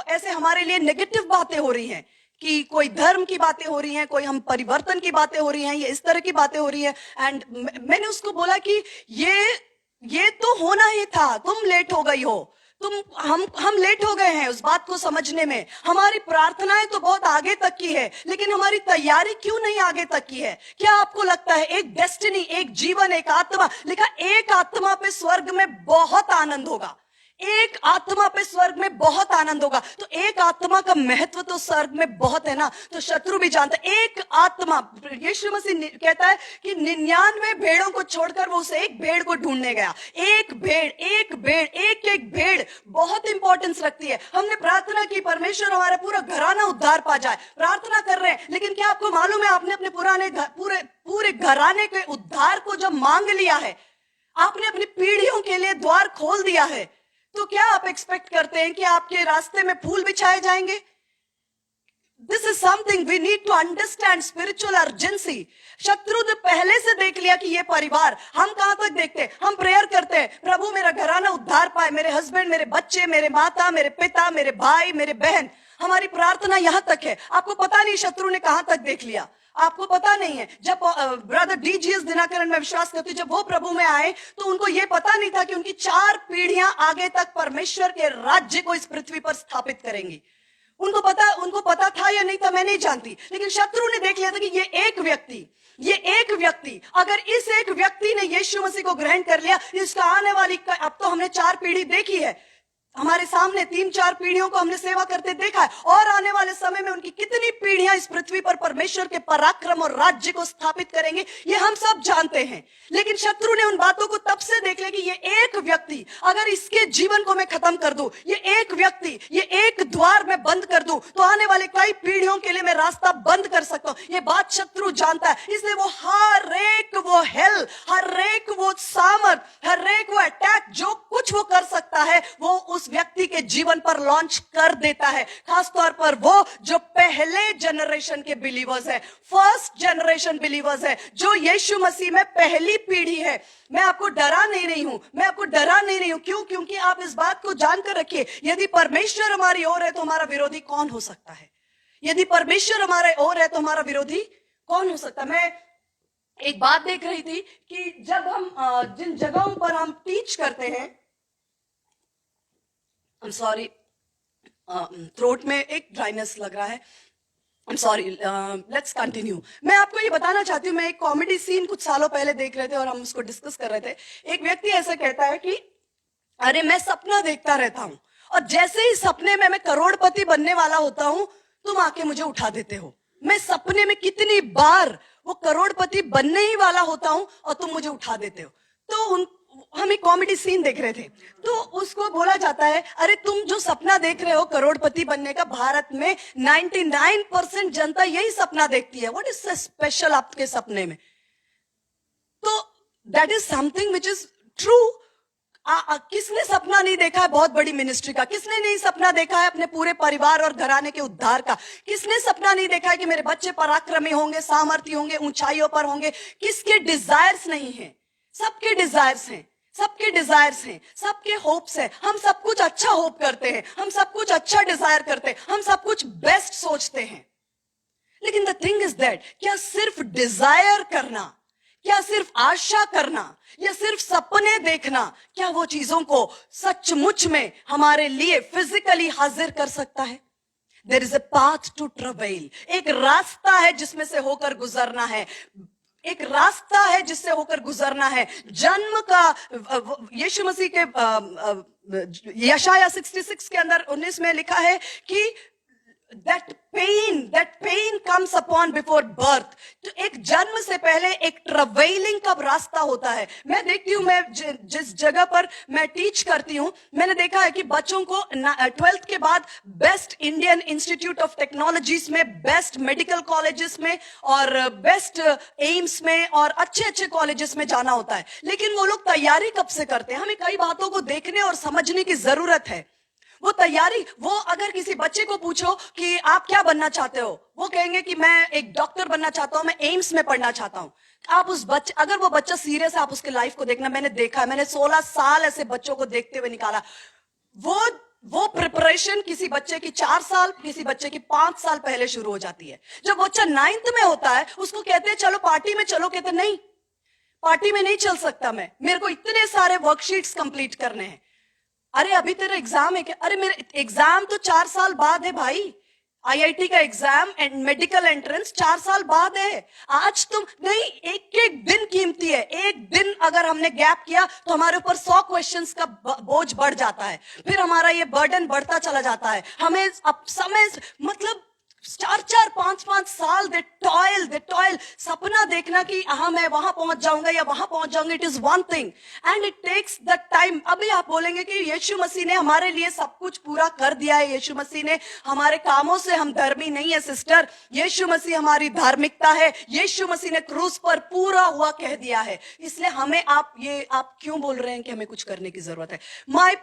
ऐसे हमारे लिए नेगेटिव बातें हो रही हैं कि कोई धर्म की बातें हो रही हैं, कोई हम परिवर्तन की बातें हो रही हैं, ये इस तरह की बातें हो रही हैं। एंड मैंने उसको बोला कि ये तो होना ही था, तुम लेट हो गई हो, हम लेट हो गए हैं उस बात को समझने में। हमारी प्रार्थनाएं तो बहुत आगे तक की है, लेकिन हमारी तैयारी क्यों नहीं आगे तक की है? क्या आपको लगता है एक डेस्टिनी, एक जीवन, एक आत्मा, लिखा एक आत्मा पे स्वर्ग में बहुत आनंद होगा, एक आत्मा पे स्वर्ग में बहुत आनंद होगा। तो एक आत्मा का महत्व तो स्वर्ग में बहुत है ना, तो शत्रु भी जानता है। एक आत्मा, यीशु मसीह कहता है कि 99 भेड़ों को छोड़कर वो उस एक भेड़ को ढूंढने गया। एक भेड़ बहुत इंपॉर्टेंस रखती है। हमने प्रार्थना की परमेश्वर हमारा पूरा घराना उद्धार पा जाए, प्रार्थना कर रहे हैं, लेकिन क्या आपको मालूम है आपने अपने पूरे घराने के उद्धार को जब मांग लिया है, आपने अपनी पीढ़ियों के लिए द्वार खोल दिया है, तो क्या आप एक्सपेक्ट करते हैं कि आपके रास्ते में फूल बिछाए जाएंगे? This is something we need to understand, spiritual urgency. शत्रु ने पहले से देख लिया कि ये परिवार, हम कहां तक देखते हैं, हम प्रेयर करते हैं, प्रभु मेरा घराना उद्धार पाए, मेरे हस्बैंड, मेरे बच्चे, मेरे माता, मेरे पिता, मेरे भाई, मेरे बहन, हमारी प्रार्थना यहां तक है। आपको पता नहीं शत्रु ने कहां तक देख लिया, आपको पता नहीं है। जब ब्रदर डीजीएस दिनाकरण में विश्वास करती, जब वो प्रभु में आए तो उनको ये पता नहीं था कि उनकी 4 पीढ़ियां आगे तक परमेश्वर के राज्य को इस पृथ्वी पर स्थापित करेंगी। उनको पता था या नहीं था मैं नहीं जानती, लेकिन शत्रु ने देख लिया था कि ये एक व्यक्ति अगर इस एक व्यक्ति ने यीशु मसीह को ग्रहण कर लिया, इसका आने वाली, अब तो हमने 4 पीढ़ी देखी है, हमारे सामने 3-4 पीढ़ियों को हमने सेवा करते देखा है, और आने वाले समय में उनकी कितनी पीढ़ियां इस पृथ्वी पर परमेश्वर के पराक्रम और राज्य को स्थापित करेंगे, ये हम सब जानते हैं। लेकिन शत्रु ने उन बातों को तब से देख लिया कि ये एक व्यक्ति, अगर इसके जीवन को मैं खत्म कर दूं, ये एक व्यक्ति, ये एक द्वार मैं बंद कर दूं, तो आने वाले कई पीढ़ियों के लिए मैं रास्ता बंद कर सकता हूं। ये बात शत्रु जानता है, इसलिए वो हर एक वो हेल, हर एक वो सामर्थ, हर एक वो अटैक, जो कुछ वो कर सकता है, वो उस व्यक्ति के जीवन पर लॉन्च कर देता है। खासतौर पर वो जो पहले जनरेशन के बिलीवर्स है, फर्स्ट जनरेशन बिलीवर्स है, जो यीशु मसीह में पहली पीढ़ी है। मैं आपको डरा नहीं रही हूं, मैं आपको डरा नहीं रही हूं। क्यों? क्योंकि आप इस बात को जानकर रखिए, यदि परमेश्वर हमारी ओर है तो हमारा विरोधी कौन हो सकता है? यदि परमेश्वर हमारे ओर है तो हमारा विरोधी कौन हो सकता है? मैं एक बात देख रही थी कि जब हम जिन जगहों पर हम टीच करते हैं, आई एम सॉरी, थ्रोट में एक ड्राइनेस लग रहा है, I am sorry, let's continue. मैं आपको ये बताना चाहती हूँ, मैं एक कॉमेडी सीन कुछ सालों पहले देख रहे थे और हम उसको डिस्कस कर रहे थे। एक व्यक्ति ऐसा कहता है कि अरे मैं सपना देखता रहता हूं, और जैसे ही सपने में मैं करोड़पति बनने वाला होता हूं, तुम आके मुझे उठा देते हो। मैं सपने में कितनी बार वो करोड़पति बनने ही वाला होता हूं और तुम मुझे उठा देते हो। तो हम एक कॉमेडी सीन देख रहे थे, तो उसको बोला जाता है, अरे तुम जो सपना देख रहे हो करोड़पति बनने का, भारत में 99% जनता यही सपना देखती है। व्हाट इज स्पेशल आपके सपने में? तो that is something which is true. किसने सपना नहीं देखा है बहुत बड़ी मिनिस्ट्री का? किसने नहीं सपना देखा है अपने पूरे परिवार और घराने के उद्धार का? किसने सपना नहीं देखा है कि मेरे बच्चे पराक्रमी होंगे, सामर्थ्य होंगे, ऊंचाइयों पर होंगे? किसके डिजायर्स नहीं है? सबके डिजायर्स हैं, सबके डिजायर्स हैं, सबके होप्स हैं। हम सब कुछ अच्छा होप करते हैं, हम सब कुछ अच्छा डिजायर करते हैं, हम सब कुछ बेस्ट सोचते हैं। लेकिन द थिंग इज दैट, क्या सिर्फ डिजायर करना, क्या सिर्फ आशा करना, या सिर्फ सपने देखना, क्या वो चीजों को सचमुच में हमारे लिए फिजिकली हाजिर कर सकता है? There is a path to travel, एक रास्ता है जिसमें से होकर गुजरना है, एक रास्ता है जिससे होकर गुजरना है। जन्म का यीशु मसीह के यशाया 66 के अंदर 19 में लिखा है कि that pain comes upon before birth। तो एक जन्म से पहले एक ट्रैवलिंग का रास्ता होता है। मैं देखती हूँ, मैं जिस जगह पर मैं टीच करती हूँ, मैंने देखा है कि बच्चों को 12th के बाद best Indian institute of technologies में, बेस्ट मेडिकल कॉलेजेस में और बेस्ट एम्स में और अच्छे अच्छे कॉलेजेस में जाना होता है। लेकिन वो लोग तैयारी कब से करते हैं? हमें कई बातों को देखने और समझने की जरूरत है। वो तैयारी, वो अगर किसी बच्चे को पूछो कि आप क्या बनना चाहते हो, वो कहेंगे कि मैं एक डॉक्टर बनना चाहता हूं, मैं एम्स में पढ़ना चाहता हूं। आप उस बच्चे, अगर वो बच्चा सीरियस है, आप उसके लाइफ को देखना। मैंने देखा है, मैंने 16 साल ऐसे बच्चों को देखते हुए निकाला। वो प्रिपरेशन किसी बच्चे की 4 साल, किसी बच्चे की 5 साल पहले शुरू हो जाती है। जब बच्चा 9th में होता है, उसको कहते हैं चलो पार्टी में चलो, कहते नहीं, पार्टी में नहीं चल सकता मैं, मेरे को इतने सारे वर्कशीट्स कंप्लीट करने हैं। अरे अभी तेरा एग्जाम है क्या? अरे मेरे एग्जाम तो 4 साल बाद है भाई। आईआईटी का एग्जाम एंड मेडिकल एंट्रेंस 4 साल बाद है। आज तुम नहीं, एक एक दिन कीमती है। एक दिन अगर हमने गैप किया तो हमारे ऊपर 100 क्वेश्चंस का बोझ बढ़ जाता है, फिर हमारा ये बर्डन बढ़ता चला जाता है। हमें अब समय, मतलब 4-4, 5-5 साल दे टॉयल। सपना देखना कि हाँ मैं वहां पहुंच जाऊंगा या वहां पहुंच जाऊंगा, it is one thing and it takes the time. अभी आप बोलेंगे कि यीशु मसीह ने हमारे लिए सब कुछ पूरा कर दिया है, यीशु मसीह ने हमारे कामों से हम धर्मी नहीं है। सिस्टर, यीशु मसीह हमारी धार्मिकता है। यीशु मसीह ने क्रूस पर पूरा हुआ कह दिया है। इसलिए हमें आप क्यों बोल रहे हैं कि हमें कुछ करने की जरूरत है? माय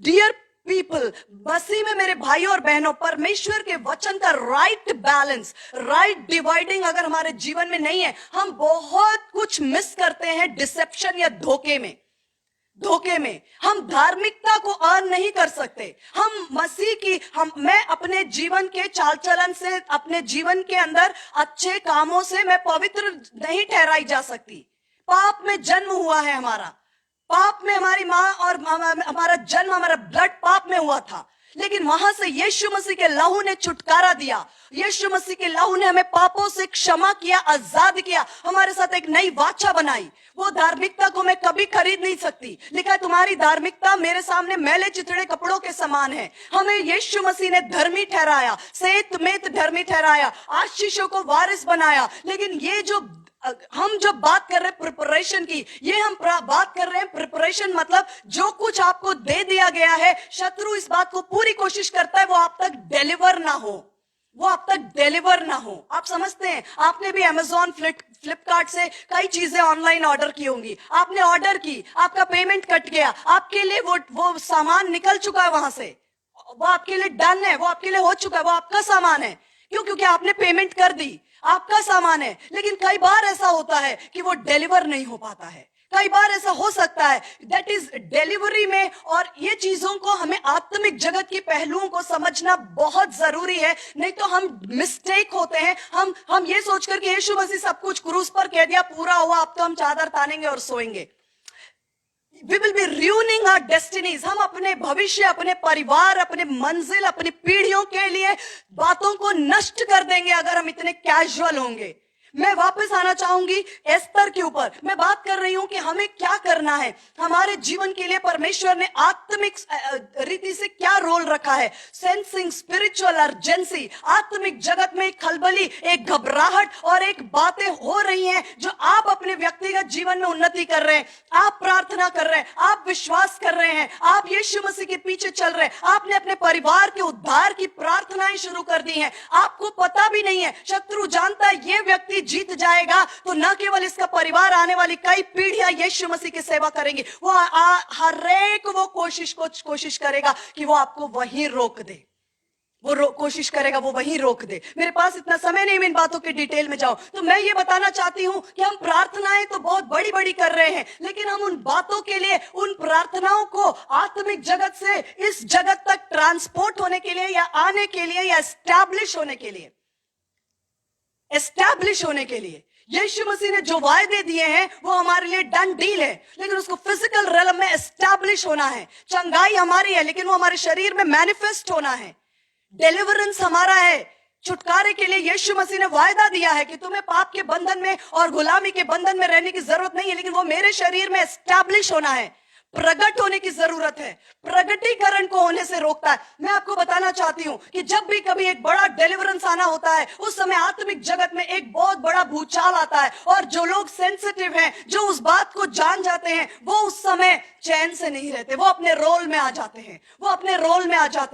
डियर पीपल, मसीह में मेरे भाई और बहनों, परमेश्वर के वचन का राइट बैलेंस, राइट डिवाइडिंग अगर हमारे जीवन में नहीं है, हम बहुत कुछ मिस करते हैं डिसेप्शन या धोखे में। हम धार्मिकता को अर्न नहीं कर सकते। हम मसीह की, मैं अपने जीवन के चाल चलन से, अपने जीवन के अंदर अच्छे कामों से मैं पवित्र नहीं ठहराई जा सकती। पाप में जन्म हुआ है हमारा, पाप में हमारी माँ और हमारा जन्म, हमारा ब्लड पाप में हुआ था। लेकिन वहां से यीशु मसीह के लहू ने छुटकारा दिया। यीशु मसीह के लहू ने हमें पापों से क्षमा किया, आजाद किया, हमारे साथ एक नई वाचा बनाई। वो धार्मिकता को मैं कभी खरीद नहीं सकती। लिखा है तुम्हारी धार्मिकता मेरे सामने मैले चिथड़े कपड़ों के समान है। हमें यीशु मसीह ने धर्मी ठहराया, सेत मेत धर्मी ठहराया, आशीषों को वारिस बनाया। लेकिन ये जो हम जब बात कर रहे हैं प्रिपरेशन की, ये हम बात कर रहे हैं प्रिपरेशन मतलब जो कुछ आपको दे दिया गया है, शत्रु इस बात को पूरी कोशिश करता है वो आप तक डिलीवर ना हो, वो आप तक डिलीवर ना हो। आप समझते हैं, आपने भी अमेजॉन फ्लिपकार्ट से कई चीजें ऑनलाइन ऑर्डर की होंगी। आपने ऑर्डर की, आपका पेमेंट कट गया, आपके लिए वो सामान निकल चुका है वहां से, वो आपके लिए डन है, वो आपके लिए हो चुका है, वो आपका सामान है। क्यों? क्योंकि आपने पेमेंट कर दी, आपका सामान है। लेकिन कई बार ऐसा होता है कि वो डिलीवर नहीं हो पाता है। कई बार ऐसा हो सकता है, दैट इज डिलीवरी में। और ये चीजों को हमें आत्मिक जगत के पहलुओं को समझना बहुत जरूरी है, नहीं तो हम मिस्टेक होते हैं। हम ये सोचकर कि यीशु मसीह सब कुछ क्रूस पर कह दिया, पूरा हुआ, अब तो हम चादर तानेंगे और सोएंगे। We will be ruining our destinies. हम अपने भविष्य, अपने परिवार, अपने मंजिल, अपनी पीढ़ियों के लिए बातों को नष्ट कर देंगे अगर हम इतने कैजुअल होंगे। मैं वापस आना चाहूंगी एस्तर के ऊपर। मैं बात कर रही हूं कि हमें क्या करना है। हमारे जीवन के लिए परमेश्वर ने आत्मिक रीति से क्या रोल रखा है। सेंसिंग स्पिरिचुअल अर्जेंसी, आत्मिक जगत में एक खलबली, एक घबराहट और एक बातें हो रही हैं जो आप अपने व्यक्तिगत जीवन में उन्नति कर रहे हैं। आप प्रार्थना कर रहे हैं, आप विश्वास कर रहे हैं, आप यीशु मसीह के पीछे चल रहे हैं, आपने अपने परिवार के उद्धार की प्रार्थनाएं शुरू कर दी हैं। आपको पता भी नहीं है, शत्रु जानता है ये व्यक्ति जीत जाएगा तो न केवल इसका परिवार, आने वाली कई पीढ़ियां यीशु मसीह की सेवा करेंगी। वो हर एक वो कोशिश करेगा कि वो आपको वहीं रोक दे, कोशिश करेगा वो वहीं रोक दे। मेरे पास इतना समय नहीं मैं इन बातों के डिटेल में जाऊं, तो मैं ये बताना चाहती हूं कि हम प्रार्थनाएं तो बहुत बड़ी बड़ी कर रहे हैं, लेकिन हम उन बातों के लिए, उन प्रार्थनाओं को आत्मिक जगत से इस जगत तक ट्रांसपोर्ट होने के लिए या आने के लिए या एस्टैब्लिश होने के लिए यीशु मसीह ने जो वायदे दिए हैं वो हमारे लिए डन डील है, लेकिन उसको फिजिकल रेलम में एस्टैब्लिश होना है। चंगाई हमारी है, लेकिन वो हमारे शरीर में मैनिफेस्ट होना है। डिलीवरेंस हमारा है। छुटकारे के लिए यीशु मसीह ने वायदा दिया है कि तुम्हें पाप के बंधन में और गुलामी के बंधन में रहने की जरूरत नहीं है, लेकिन वो मेरे शरीर में एस्टैब्लिश होना है, प्रकट होने की जरूरत है। प्रकटीकरण को होने से रोकता है। मैं आपको बताना चाहती हूं कि जब भी कभी एक बड़ा डिलीवरेंस आना होता है, उस समय आत्मिक जगत में एक बहुत बड़ा भूचाल आता है, और जो लोग सेंसिटिव हैं, जो उस बात को जान जाते हैं, वो उस समय चैन से नहीं रहते, वो अपने रोल में आ जाते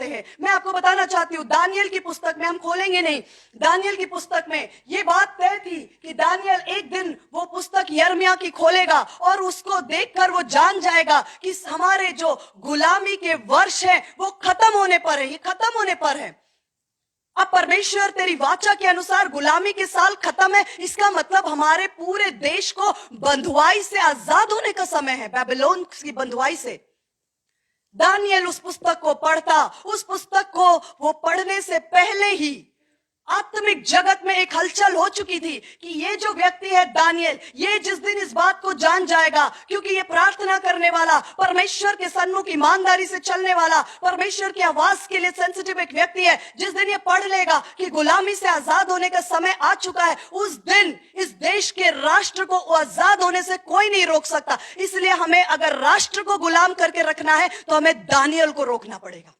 हैं, मैं आपको बताना चाहती हूँ, दानियल की पुस्तक में, हम खोलेंगे नहीं, दानियल की पुस्तक में ये बात तय थी कि दानियल एक दिन वो पुस्तक यिर्मयाह की खोलेगा और उसको देखकर वो जान जाएगा कि हमारे जो गुलामी के वर्ष हैं वो खत्म होने पर है, ये खत्म होने पर है। अब परमेश्वर तेरी वाचा के अनुसार गुलामी के साल खत्म है, इसका मतलब हमारे पूरे देश को बंधुआई से आजाद होने का समय है, बेबीलोन की बंधुआई से। दानियल उस पुस्तक को पढ़ता, उस पुस्तक को वो पढ़ने से पहले ही आत्मिक जगत में एक हलचल हो चुकी थी कि ये जो व्यक्ति है दानियल, ये जिस दिन इस बात को जान जाएगा, क्योंकि ये प्रार्थना करने वाला, परमेश्वर के सन्मुख ईमानदारी से चलने वाला, परमेश्वर की आवाज के लिए सेंसिटिव एक व्यक्ति है, जिस दिन ये पढ़ लेगा कि गुलामी से आजाद होने का समय आ चुका है, उस दिन इस देश के राष्ट्र को आजाद होने से कोई नहीं रोक सकता। इसलिए हमें अगर राष्ट्र को गुलाम करके रखना है तो हमें दानियल को रोकना पड़ेगा।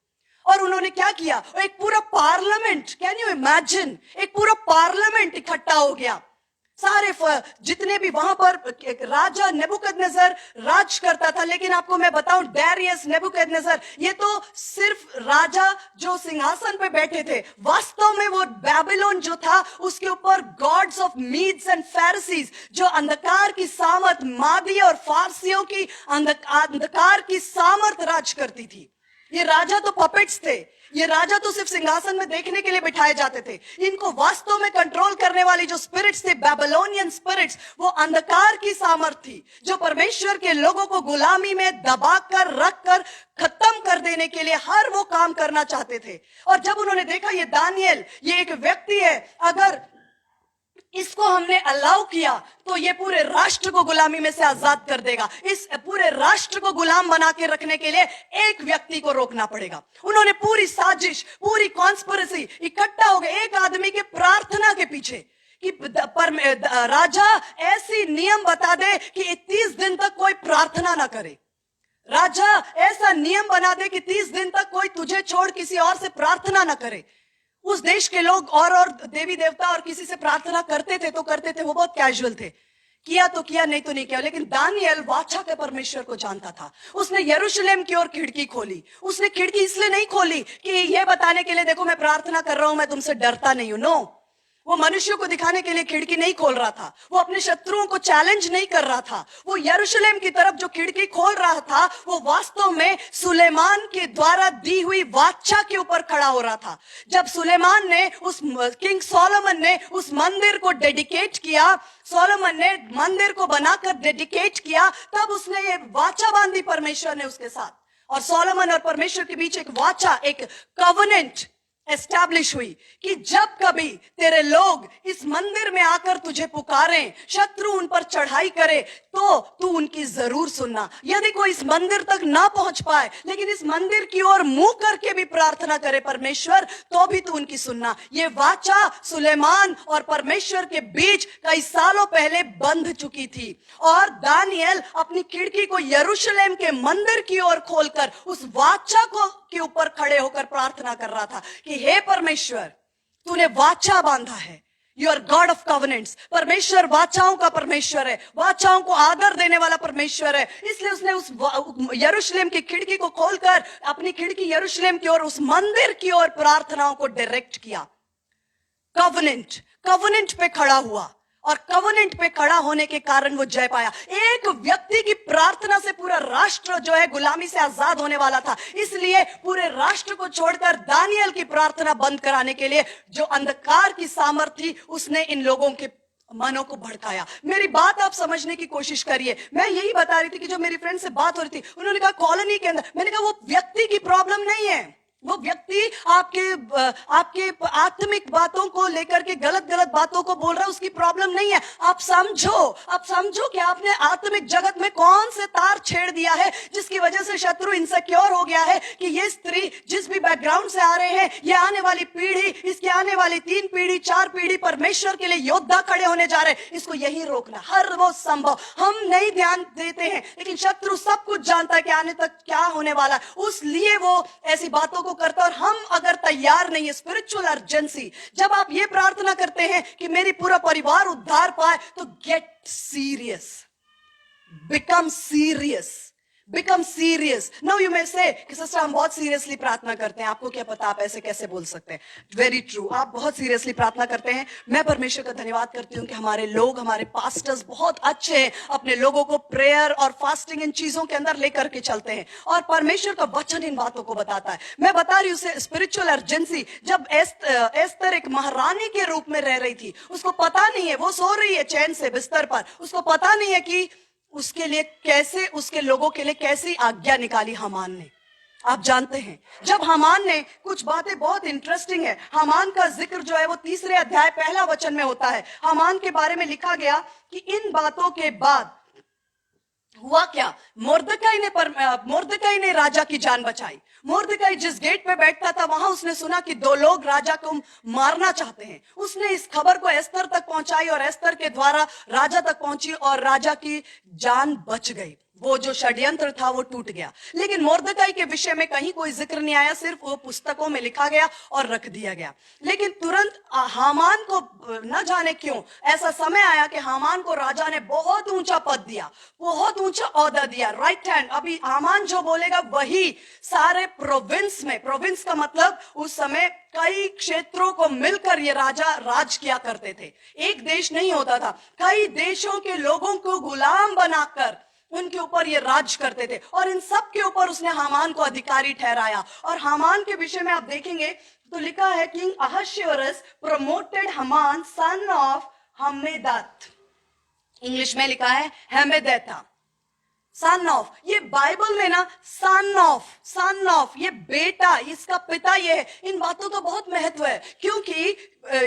और उन्होंने क्या किया, एक पूरा पार्लियामेंट, कैन यू इमेजिन, एक पूरा पार्लियामेंट इकट्ठा हो गया। सारे जितने भी वहां पर राजा नेबुकदनेस्सर राज करता था, लेकिन आपको मैं बताऊं, डैरियस नेबुकदनेस्सर ये तो सिर्फ राजा जो सिंहासन पे बैठे थे, वास्तव में वो बेबीलोन जो था उसके ऊपर गॉड्स ऑफ मीड्स एंड फैरिसीज, जो अंधकार की सामर्थ, मादी और फारसियों की अंधकार की सामर्थ राज करती थी। ये राजा तो पपेट्स थे, ये राजा तो सिर्फ सिंहासन में देखने के लिए बिठाए जाते थे। इनको वास्तव में कंट्रोल करने वाली जो स्पिरिट्स थे, बेबीलोनियन स्पिरिट्स, वो अंधकार की सामर्थ थी, जो परमेश्वर के लोगों को गुलामी में दबाकर रखकर खत्म कर देने के लिए हर वो काम करना चाहते थे। और जब उन्होंने देखा ये दानियल, ये एक व्यक्ति है, अगर इसको हमने अलाउ किया तो ये पूरे राष्ट्र को गुलामी में से आजाद कर देगा। इस पूरे राष्ट्र को गुलाम बना के रखने के लिए एक व्यक्ति को रोकना पड़ेगा। उन्होंने पूरी साजिश, पूरी कॉन्स्पिरेसी इकट्ठा हो गए एक आदमी के प्रार्थना के पीछे कि राजा ऐसी नियम बता दे कि 30 दिन तक कोई प्रार्थना ना करे। राजा ऐसा नियम बना दे कि 30 दिन तक कोई तुझे छोड़ किसी और से प्रार्थना ना करे। उस देश के लोग और देवी देवता और किसी से प्रार्थना करते थे तो करते थे, वो बहुत कैजुअल थे। किया तो किया, नहीं तो नहीं किया। लेकिन दानियल वाचा के परमेश्वर को जानता था। उसने यरूशलेम की ओर खिड़की खोली। उसने खिड़की इसलिए नहीं खोली कि यह बताने के लिए देखो मैं प्रार्थना कर रहा हूं, मैं तुमसे डरता नहीं हूं। नो, वो मनुष्यों को दिखाने के लिए खिड़की नहीं खोल रहा था। वो अपने शत्रुओं को चैलेंज नहीं कर रहा था। वो यरूशलेम की तरफ जो खिड़की खोल रहा था वो वास्तव में सुलेमान के द्वारा दी हुई वाचा के ऊपर खड़ा हो रहा था। जब सुलेमान ने किंग सोलोमन ने उस मंदिर को डेडिकेट किया, सोलोमन ने मंदिर को बनाकर डेडिकेट किया, तब उसने ये वाचा बांधी परमेश्वर ने उसके साथ। और सोलोमन और परमेश्वर के बीच एक वाचा, एक कवनेंट एस्टैब्लिश हुई कि जब कभी तेरे लोग इस मंदिर में आकर तुझे पुकारें, शत्रु उन पर चढ़ाई करे, तो तू उनकी जरूर सुनना। यदि कोई इस मंदिर तक ना पहुंच पाए लेकिन इस मंदिर की ओर मुंह करके भी प्रार्थना करे परमेश्वर, तो भी तू उनकी सुनना। ये वाचा सुलेमान और परमेश्वर के बीच कई सालों पहले बंध चुकी थी। और दानियल अपनी खिड़की को यरूशलेम के मंदिर की ओर खोलकर उस वाचा को के ऊपर खड़े होकर प्रार्थना कर रहा था कि हे परमेश्वर, तूने वाचा बांधा है। You are God of covenants. परमेश्वर वाचाओं का परमेश्वर है, वाचाओं को आदर देने वाला परमेश्वर है। इसलिए उसने उस यरूशलेम की खिड़की को खोलकर अपनी खिड़की यरूशलेम की ओर, उस मंदिर की ओर प्रार्थनाओं को डायरेक्ट किया। कवनेंट पे खड़ा हुआ और कवनेंट पे खड़ा होने के कारण वो जय पाया। एक व्यक्ति की प्रार्थना से पूरा राष्ट्र जो है गुलामी से आजाद होने वाला था। इसलिए पूरे राष्ट्र को छोड़कर दानियल की प्रार्थना बंद कराने के लिए जो अंधकार की सामर्थ्य थी, उसने इन लोगों के मनों को भड़काया। मेरी बात आप समझने की कोशिश करिए। मैं यही बता रही थी कि जो मेरी फ्रेंड से बात हो रही थी, उन्होंने कहा कॉलोनी के अंदर। मैंने कहा वो व्यक्ति की प्रॉब्लम नहीं है, वो व्यक्ति आपके आत्मिक बातों को लेकर के गलत बातों को बोल रहा है, उसकी प्रॉब्लम नहीं है। आप समझो कि आपने आत्मिक जगत में कौन से तार छेड़ दिया है जिसकी वजह से शत्रु इनसिक्योर हो गया है कि ये स्त्री जिस भी बैकग्राउंड से आ रहे हैं, ये आने वाली पीढ़ी, इसकी आने वाली 3 पीढ़ी 4 पीढ़ी परमेश्वर के लिए योद्धा खड़े होने जा रहे हैं। इसको यही रोकना। हर वो संभव हम नहीं ध्यान देते हैं, लेकिन शत्रु सब कुछ जानता है कि आने तक क्या होने वाला है, उसलिए वो ऐसी बातों को करता। और हम अगर तैयार नहीं है, स्पिरिचुअल अर्जेंसी, जब आप ये प्रार्थना करते हैं कि मेरी पूरा परिवार उद्धार पाए, तो get serious, become serious. Now you may से कि सिस्टर हम बहुत सीरियसली प्रार्थना करते हैं, आपको क्या पता, आप ऐसे कैसे बोल सकते हैं। वेरी ट्रू, आप बहुत सीरियसली प्रार्थना करते हैं। मैं परमेश्वर का धन्यवाद करती हूँ कि हमारे लोग, हमारे पास्टर्स बहुत अच्छे हैं, अपने लोगों को प्रेयर और फास्टिंग इन चीजों के अंदर लेकर के चलते हैं और परमेश्वर का वचन इन बातों को बताता है। मैं बता रही हूँ स्पिरिचुअल अर्जेंसी। जब एस्तर एक महारानी के रूप में रह रही थी, उसको पता नहीं है, वो सो रही है चैन से बिस्तर पर, उसको पता नहीं है कि उसके लिए कैसे, उसके लोगों के लिए कैसी आज्ञा निकाली हामान ने। आप जानते हैं, जब हामान ने, कुछ बातें बहुत इंटरेस्टिंग है, हामान का जिक्र जो है वो 3 अध्याय 1 वचन में होता है। हामान के बारे में लिखा गया कि इन बातों के बाद हुआ क्या, मोर्दकाई ने राजा की जान बचाई। मोर्दकाई जिस गेट पे बैठता था, वहां उसने सुना कि 2 लोग राजा को मारना चाहते हैं। उसने इस खबर को एस्तर तक पहुंचाई और एस्तर के द्वारा राजा तक पहुंची और राजा की जान बच गई। वो जो षड्यंत्र था वो टूट गया। लेकिन मोर्दकाई के विषय में कहीं कोई जिक्र नहीं आया, सिर्फ वो पुस्तकों में लिखा गया और रख दिया गया। लेकिन तुरंत हामान को न जाने क्यों ऐसा समय आया कि हामान को राजा ने बहुत ऊंचा पद दिया, बहुत ऊंचा ओहदा दिया, राइट हैंड। अभी हामान जो बोलेगा वही सारे प्रोविंस में, प्रोविंस का मतलब उस समय कई क्षेत्रों को मिलकर ये राजा राज किया करते थे। एक देश नहीं होता था, कई देशों के लोगों को गुलाम बनाकर उनके ऊपर ये राज करते थे और इन सब के ऊपर उसने हामान को अधिकारी ठहराया। और हामान के विषय में आप देखेंगे तो लिखा है, king Ahasuerus promoted Haman son of Hammedatha, English में लिखा है हेमेदाता, सन ऑफ, ये बाइबल में ना सन ऑफ, ये बेटा, इसका पिता ये है। इन बातों का बहुत महत्व है, क्योंकि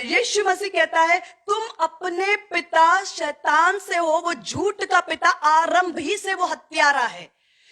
यीशु मसीह कहता है तुम अपने पिता शैतान से हो, वो झूठ का पिता, आरंभ ही से वो हत्यारा है।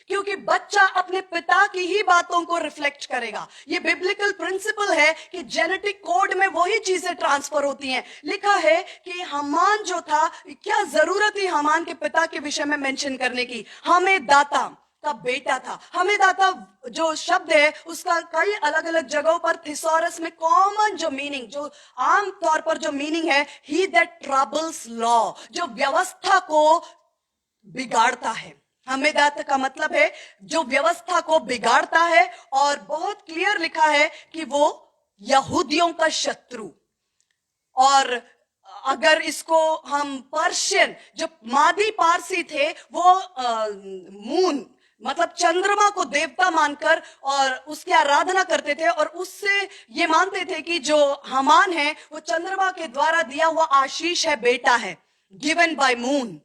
क्योंकि बच्चा अपने पिता की ही बातों को रिफ्लेक्ट करेगा। ये बिब्लिकल प्रिंसिपल है कि जेनेटिक कोड में वही चीजें ट्रांसफर होती हैं। लिखा है कि हामान जो था, क्या जरूरत थी हामान के पिता के विषय में मेंशन करने की? हमें दाता का बेटा था। हमें दाता जो शब्द है उसका कई अलग अलग जगहों पर थिसॉरस में कॉमन जो मीनिंग, जो आम तौर पर जो मीनिंग है, ही दैट ट्रबल्स लॉ, जो व्यवस्था को बिगाड़ता है। हमेदात का मतलब है जो व्यवस्था को बिगाड़ता है, और बहुत क्लियर लिखा है कि वो यहूदियों का शत्रु। और अगर इसको हम पर्शियन, जो मादी पारसी थे, वो मून मतलब चंद्रमा को देवता मानकर और उसकी आराधना करते थे, और उससे ये मानते थे कि जो हामान है वो चंद्रमा के द्वारा दिया हुआ आशीष है, बेटा है, गिवन बाय मून।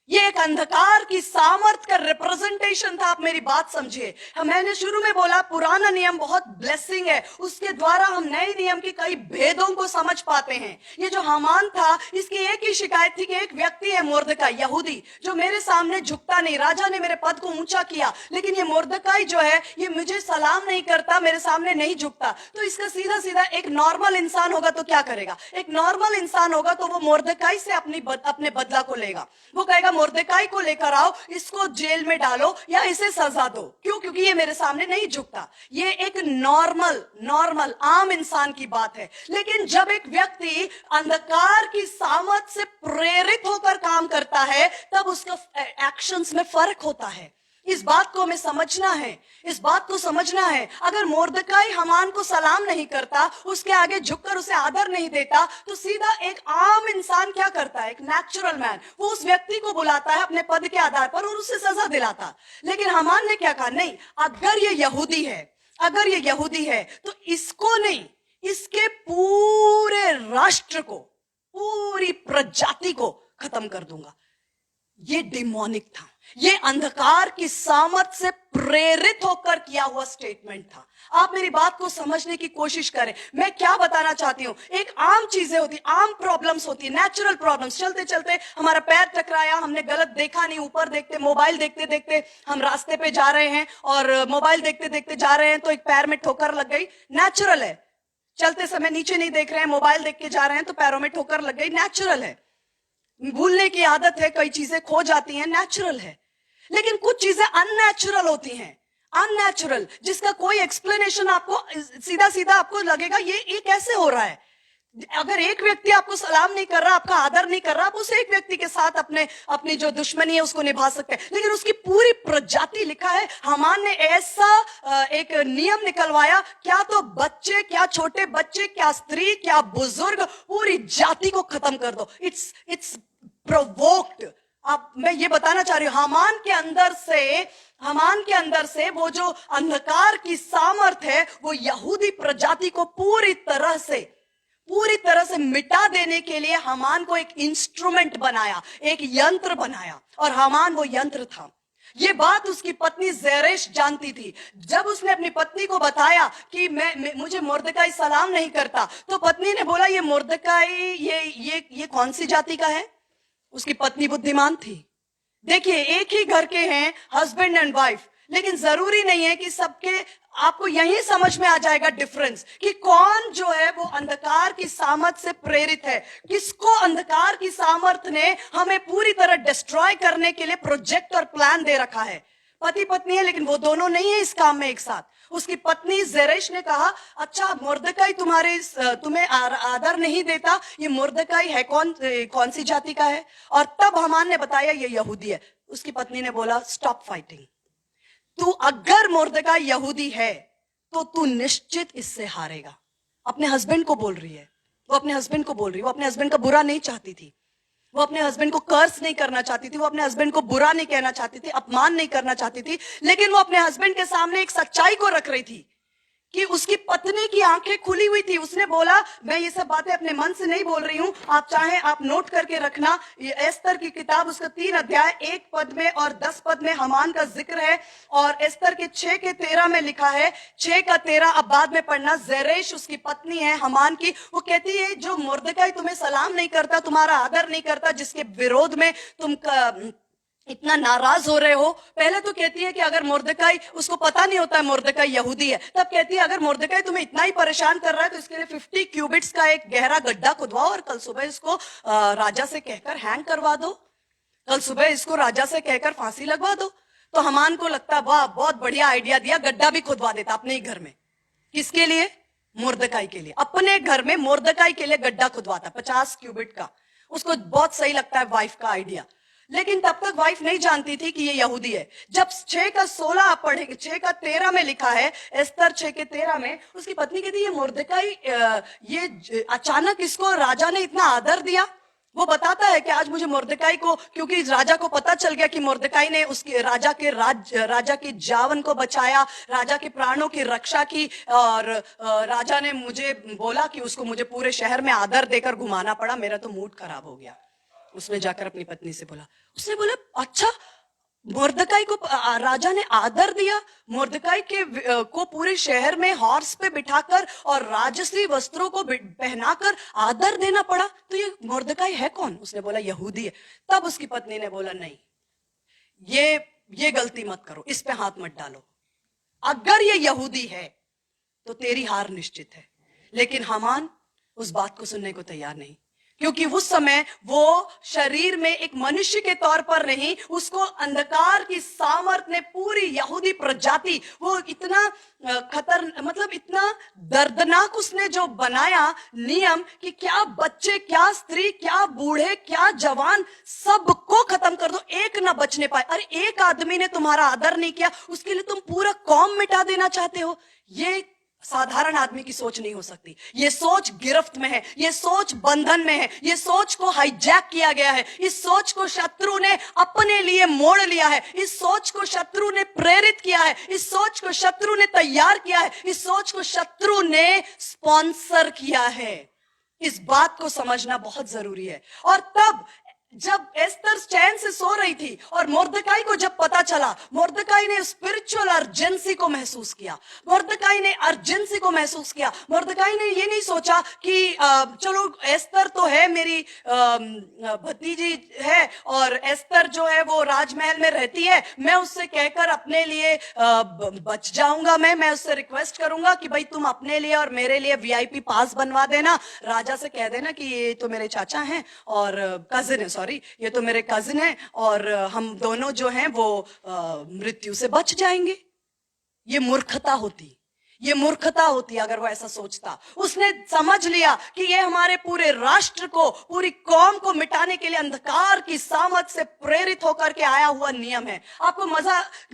ये एक अंधकार की सामर्थ का रिप्रेजेंटेशन था। आप मेरी बात समझिए। मैंने शुरू में बोला पुराना नियम बहुत ब्लेसिंग है, उसके द्वारा हम नए नियम के कई भेदों को समझ पाते हैं। ये जो हामान था, इसकी एक ही शिकायत थी कि एक व्यक्ति है मुर्दकाई, यहूदी, जो मेरे सामने झुकता नहीं। राजा ने मेरे पद को ऊंचा किया, लेकिन ये मुर्दकाई जो है ये मुझे सलाम नहीं करता, मेरे सामने नहीं झुकता। तो इसका सीधा सीधा एक नॉर्मल इंसान होगा तो क्या करेगा? एक नॉर्मल इंसान होगा तो वो मुर्दकाई से अपने बदला को लेगा। वो कहेगा मुर्दकाई को लेकर आओ, इसको जेल में डालो या इसे सजा दो। क्यों? क्योंकि ये मेरे सामने नहीं झुकता। ये एक नॉर्मल आम इंसान की बात है। लेकिन जब एक व्यक्ति अंधकार की सामर्थ से प्रेरित होकर काम करता है, तब उसका एक्शंस में फर्क होता है। इस बात को हमें समझना है, इस बात को समझना है। अगर मोर्दकाई हामान को सलाम नहीं करता, उसके आगे झुककर उसे आदर नहीं देता, तो सीधा एक आम इंसान क्या करता है? एक नेचुरल मैन, वो उस व्यक्ति को बुलाता है अपने पद के आधार पर और उसे सजा दिलाता। लेकिन हामान ने क्या कहा? नहीं, अगर ये यहूदी है तो इसको नहीं, इसके पूरे राष्ट्र को, पूरी प्रजाति को खत्म कर दूंगा। ये डिमोनिक था, ये अंधकार की सामर्थ से प्रेरित होकर किया हुआ स्टेटमेंट था। आप मेरी बात को समझने की कोशिश करें। मैं क्या बताना चाहती हूं? एक आम चीजें होती, आम प्रॉब्लम्स होती, नेचुरल प्रॉब्लम्स। चलते चलते हमारा पैर टकराया, हमने गलत देखा नहीं, ऊपर देखते, मोबाइल देखते देखते हम रास्ते पे जा रहे हैं और मोबाइल देखते देखते जा रहे हैं तो एक पैर में ठोकर लग गई, नेचुरल है। चलते समय नीचे नहीं देख रहे हैं, मोबाइल देख के जा रहे हैं तो पैरों में ठोकर लग गई, नेचुरल है। भूलने की आदत है, कई चीजें खो जाती हैं, नेचुरल है। लेकिन कुछ चीजें अननेचुरल होती हैं, अननेचुरल, जिसका कोई एक्सप्लेनेशन आपको सीधा सीधा आपको लगेगा ये कैसे हो रहा है। अगर एक व्यक्ति आपको सलाम नहीं कर रहा, आपका आदर नहीं कर रहा, आप उस एक व्यक्ति के साथ अपनी जो दुश्मनी है उसको निभा सकते हैं। लेकिन उसकी पूरी प्रजाति, लिखा है हामान ने ऐसा एक नियम निकलवाया, क्या तो बच्चे, क्या छोटे बच्चे, क्या स्त्री, क्या बुजुर्ग, पूरी जाति को खत्म कर दो। It's provoked. अब मैं ये बताना चाह रही हूं, हामान के अंदर से वो जो अंधकार की सामर्थ है, वो यहूदी प्रजाति को पूरी तरह से मिटा देने के लिए हामान को एक इंस्ट्रूमेंट बनाया, एक यंत्र बनाया, और हामान वो यंत्र था। ये बात उसकी पत्नी ज़ेरेश जानती थी। जब उसने अपनी पत्नी को बताया कि मुझे मुर्दकाई सलाम नहीं करता, तो पत्नी ने बोला, ये मुर्दकाई ये कौन सी जाति का है? उसकी पत्नी बुद्धिमान थी। देखिए, एक ही घर के हैं, हस्बैंड एंड वाइफ, लेकिन जरूरी नहीं है कि सबके, आपको यही समझ में आ जाएगा डिफरेंस कि कौन जो है वो अंधकार की सामर्थ से प्रेरित है, किसको अंधकार की सामर्थ ने हमें पूरी तरह डिस्ट्रॉय करने के लिए प्रोजेक्ट और प्लान दे रखा है। पति पत्नी है, लेकिन वो दोनों नहीं है इस काम में एक साथ। उसकी पत्नी ज़ेरेश ने कहा, अच्छा मुर्दकाई तुम्हें आदर नहीं देता, ये मुर्दकाई है कौन सी जाति का है? और तब हामान ने बताया ये यहूदी है। उसकी पत्नी ने बोला, स्टॉप फाइटिंग। तू अगर मुर्दकाई यहूदी है तो तू निश्चित इससे हारेगा। अपने हस्बैंड को बोल रही है, वो अपने हस्बैंड का बुरा नहीं चाहती थी, वो अपने हस्बैंड को कर्स नहीं करना चाहती थी, वो अपने हस्बैंड को बुरा नहीं कहना चाहती थी, अपमान नहीं करना चाहती थी, लेकिन वो अपने हस्बैंड के सामने एक सच्चाई को रख रही थी कि उसकी पत्नी की आंखें खुली हुई थी। उसने बोला, मैं ये सब बातें अपने मन से नहीं बोल रही हूं, आप चाहें आप नोट करके रखना। ये एस्तर की किताब, उसका 3 अध्याय 1 पद में और 10 पद में हामान का जिक्र है। और एस्तर के 6 के 13 में लिखा है, 6 का 13 अब बाद में पढ़ना। जेरेश उसकी पत्नी है हामान की, वो कहती है जो मुर्दकाई तुम्हें सलाम नहीं करता, तुम्हारा आदर नहीं करता, जिसके विरोध में तुम इतना नाराज हो रहे हो। पहले तो कहती है कि अगर मुर्दकाई, उसको पता नहीं होता है मुर्दकाई यहूदी है, तब कहती है अगर मुर्दकाई तुम्हें इतना ही परेशान कर रहा है तो इसके लिए 50 क्यूबिट्स का एक गहरा गड्ढा खुदवाओ और कल सुबह इसको राजा से कहकर हैंग करवा दो, कल सुबह इसको राजा से कहकर फांसी लगवा दो। तो हामान को लगता, वाह बहुत बढ़िया आइडिया दिया, गड्ढा भी खुदवा देता अपने ही घर में। किसके लिए? मुर्दकाई के लिए। अपने घर में मुर्दकाई के लिए गड्ढा खुदवाता 50 क्यूबिट का। उसको बहुत सही लगता है वाइफ का आइडिया। लेकिन तब तक वाइफ नहीं जानती थी कि ये यहूदी है। जब 6 का 16 आप पढ़ेंगे, 6 का 13 में लिखा है, एस्तर 6 के 13 में, उसकी पत्नी कहती है ये मुर्दकाई, ये अचानक इसको राजा ने इतना आदर दिया। वो बताता है कि आज मुझे मुर्दकाई को, क्योंकि राजा को पता चल गया कि मुर्दकाई ने उसके राजा के जावन को बचाया, राजा के प्राणों की रक्षा की, और राजा ने मुझे बोला कि उसको मुझे पूरे शहर में आदर देकर घुमाना पड़ा। मेरा तो मूड खराब हो गया। उसने जाकर अपनी पत्नी से बोला, उसने बोला अच्छा मुर्दकाई को राजा ने आदर दिया, मुर्दकाई को पूरे शहर में हॉर्स पे बिठाकर और राजसी वस्त्रों को पहनाकर आदर देना पड़ा, तो ये मुर्दकाई है कौन? उसने बोला यहूदी है। तब उसकी पत्नी ने बोला नहीं, ये गलती मत करो, इस पे हाथ मत डालो। अगर ये यहूदी है तो तेरी हार निश्चित है। लेकिन हामान उस बात को सुनने को तैयार नहीं, क्योंकि उस समय वो शरीर में एक मनुष्य के तौर पर नहीं, उसको अंधकार की सामर्थ्य ने पूरी यहूदी प्रजाति, वो इतना मतलब इतना दर्दनाक उसने जो बनाया नियम कि क्या बच्चे, क्या स्त्री, क्या बूढ़े, क्या जवान, सबको खत्म कर दो, एक ना बचने पाए। अरे एक आदमी ने तुम्हारा आदर नहीं किया, उसके लिए तुम पूरा कौम मिटा देना चाहते हो? ये साधारण आदमी की सोच नहीं हो सकती। ये सोच गिरफ्त में है, ये सोच बंधन में है, ये सोच को हाईजैक किया गया है, इस सोच को शत्रु ने अपने लिए मोड़ लिया है, इस सोच को शत्रु ने प्रेरित किया है, इस सोच को शत्रु ने तैयार किया है, इस सोच को शत्रु ने स्पॉन्सर किया है। इस बात को समझना बहुत जरूरी है। और तब जब एस्तर चैन से सो रही थी और मुर्दकाई को जब पता चला, मुर्दकाई ने स्पिरिचुअल अर्जेंसी को महसूस किया, मुर्दकाई ने अर्जेंसी को महसूस किया। मुर्दकाई ने ये नहीं सोचा कि चलो एस्तर तो है मेरी भतीजी है और एस्तर जो है वो राजमहल में रहती है, मैं उससे कहकर अपने लिए बच जाऊंगा। मैं उससे रिक्वेस्ट करूंगा कि भाई तुम अपने लिए और मेरे लिए वीआईपी पास बनवा देना, राजा से कह देना कि ये तो मेरे चाचा हैं और कजिन है, ये तो मेरे कजिन है और हम दोनों जो हैं वो मृत्यु से बच जाएंगे। ये मूर्खता होती अगर वो ऐसा सोचता। उसने समझ लिया कि ये हमारे पूरे राष्ट्र को, पूरी कौम को मिटाने के लिए अंधकार की सामर्थ से प्रेरित होकर के आया हुआ नियम है। आपको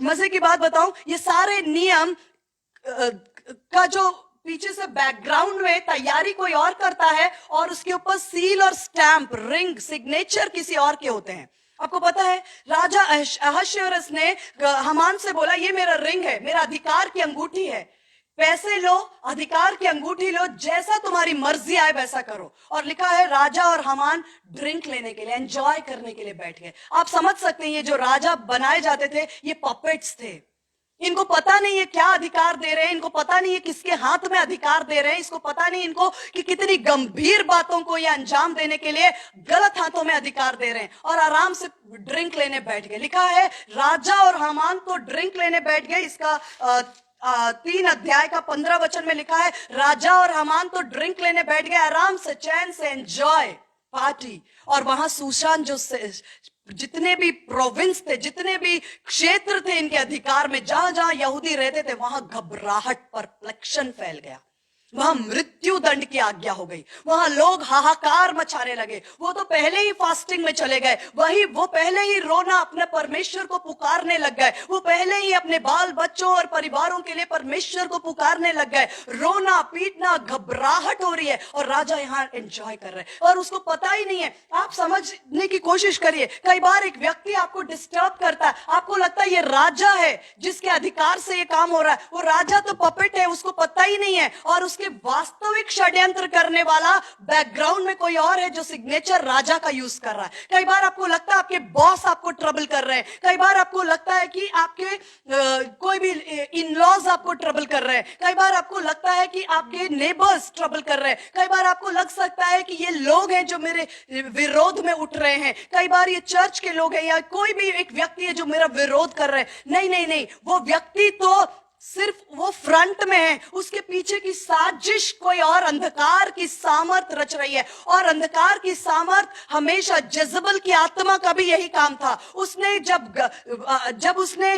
मजे की बात बताऊं, ये सारे नियम का जो पीछे से बैकग्राउंड में तैयारी कोई और करता है और उसके ऊपर सील और स्टैंप, रिंग, सिग्नेचर किसी और के होते हैं। आपको पता है राजा अहश्वेरोश ने हामान से बोला ये मेरा रिंग है, मेरा अधिकार की अंगूठी है, पैसे लो, अधिकार की अंगूठी लो, जैसा तुम्हारी मर्जी आए वैसा करो। और लिखा है राजा और हामान ड्रिंक लेने के लिए, एंजॉय करने के लिए बैठ गए। आप समझ सकते हैं ये जो राजा बनाए जाते थे ये पपेट्स थे। इनको पता नहीं है क्या अधिकार दे रहे हैं, इनको पता नहीं है किसके हाथ में अधिकार दे रहे हैं, इसको पता नहीं इनको कि कितनी गंभीर बातों को ये अंजाम देने के लिए गलत हाथों में अधिकार दे रहे हैं। और आराम से ड्रिंक लेने बैठ गए। लिखा है राजा और हामान तो ड्रिंक लेने बैठ गए। इसका 3 अध्याय का 15 वचन में लिखा है राजा और हामान तो ड्रिंक लेने बैठ गए, आराम से, चैन से, एंजॉय पार्टी। और वहां सुशान जो जितने भी प्रोविंस थे, जितने भी क्षेत्र थे इनके अधिकार में, जहां जहां यहूदी रहते थे, वहां घबराहट, परप्लेक्शन फैल गया। वहां मृत्यु दंड की आज्ञा हो गई, वहां लोग हाहाकार मचाने लगे। वो तो पहले ही फास्टिंग में चले गए, वो पहले ही रोना अपने परमेश्वर को पुकारने लग गए, वो पहले ही अपने बाल बच्चों और परिवारों के लिए परमेश्वर को पुकारने लग गए। रोना पीटना, घबराहट हो रही है और राजा यहाँ एंजॉय कर रहे हैं और उसको पता ही नहीं है। आप समझने की कोशिश करिए, कई बार एक व्यक्ति आपको डिस्टर्ब करता है, आपको लगता है ये राजा है जिसके अधिकार से ये काम हो रहा है, वो राजा तो पपेट है, उसको पता ही नहीं है। और उसके वास्तविक षड्यंत्र करने वाला बैकग्राउंड में कोई और है जो सिग्नेचर राजा का यूज कर रहा है। कई बार आपको लगता है आपके बॉस आपको ट्रबल कर रहे हैं, कई बार आपको लगता है कि आपके कोई भी इन लॉज आपको ट्रबल कर रहे हैं, कई बार आपको लगता है कि आपके नेबर्स ट्रबल कर रहे हैं, कई बार आपको लग सकता है कि ये लोग हैं जो मेरे विरोध में उठ रहे हैं, कई बार ये चर्च के लोग हैं या कोई भी एक व्यक्ति है जो मेरा विरोध कर रहे हैं। नहीं नहीं नहीं, वो व्यक्ति तो सिर्फ वो फ्रंट में है, उसके पीछे की साजिश कोई और अंधकार की सामर्थ रच रही है। और अंधकार की सामर्थ हमेशा जेजबेल की आत्मा का भी यही काम था। उसने जब उसने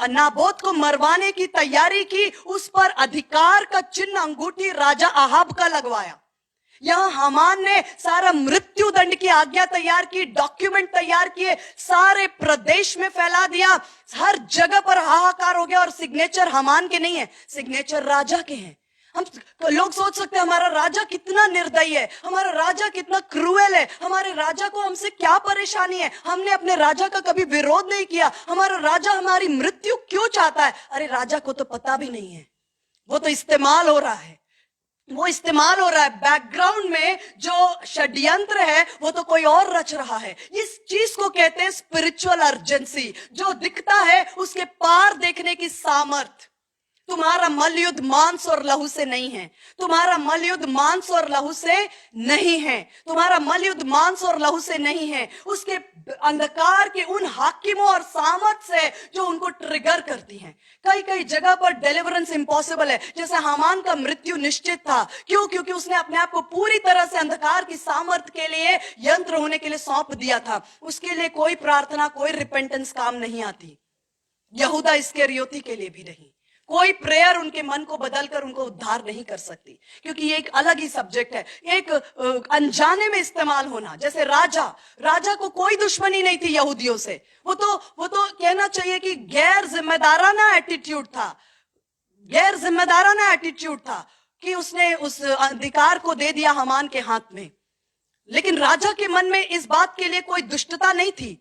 नाबोत को मरवाने की तैयारी की, उस पर अधिकार का चिन्ह अंगूठी राजा अहाब का लगवाया। यहां हामान ने सारा मृत्यु दंड की आज्ञा तैयार की, डॉक्यूमेंट तैयार किए, सारे प्रदेश में फैला दिया, हर जगह पर हाहाकार हो गया। और सिग्नेचर हामान के नहीं है, सिग्नेचर राजा के हैं। हम लोग सोच सकते हैं हमारा राजा कितना निर्दयी है, हमारा राजा कितना क्रूएल है, हमारे राजा को हमसे क्या परेशानी है, हमने अपने राजा का कभी विरोध नहीं किया, हमारा राजा हमारी मृत्यु क्यों चाहता है। अरे राजा को तो पता भी नहीं है, वो तो इस्तेमाल हो रहा है, वो इस्तेमाल हो रहा है। बैकग्राउंड में जो षड्यंत्र है वो तो कोई और रच रहा है। इस चीज को कहते हैं स्पिरिचुअल अर्जेंसी, जो दिखता है उसके पार देखने की सामर्थ। तुम्हारा मलयुद्ध मांस और लहू से नहीं है, तुम्हारा मलयुद्ध मांस और लहू से नहीं है, तुम्हारा मलयुद्ध मांस और लहू से नहीं है, उसके अंधकार के उन हाकिमों और सामर्थ से जो उनको ट्रिगर करती हैं। कई कई जगह पर डिलीवरेंस इंपॉसिबल है, जैसे हामान का मृत्यु निश्चित था। क्यों? क्योंकि उसने अपने आप को पूरी तरह से अंधकार की सामर्थ के लिए यंत्र होने के लिए सौंप दिया था। उसके लिए कोई प्रार्थना, कोई रिपेंटेंस काम नहीं आती। यहूदा इस्करियोती के लिए भी नहीं, कोई प्रेयर उनके मन को बदलकर उनको उद्धार नहीं कर सकती, क्योंकि ये एक अलग ही सब्जेक्ट है। एक अनजाने में इस्तेमाल होना, जैसे राजा को कोई दुश्मनी नहीं थी यहूदियों से, वो तो कहना चाहिए कि गैर जिम्मेदाराना एटीट्यूड था, गैर जिम्मेदाराना एटीट्यूड था कि उसने उस अधिकार को दे दिया हामान के हाथ में। लेकिन राजा के मन में इस बात के लिए कोई दुष्टता नहीं थी,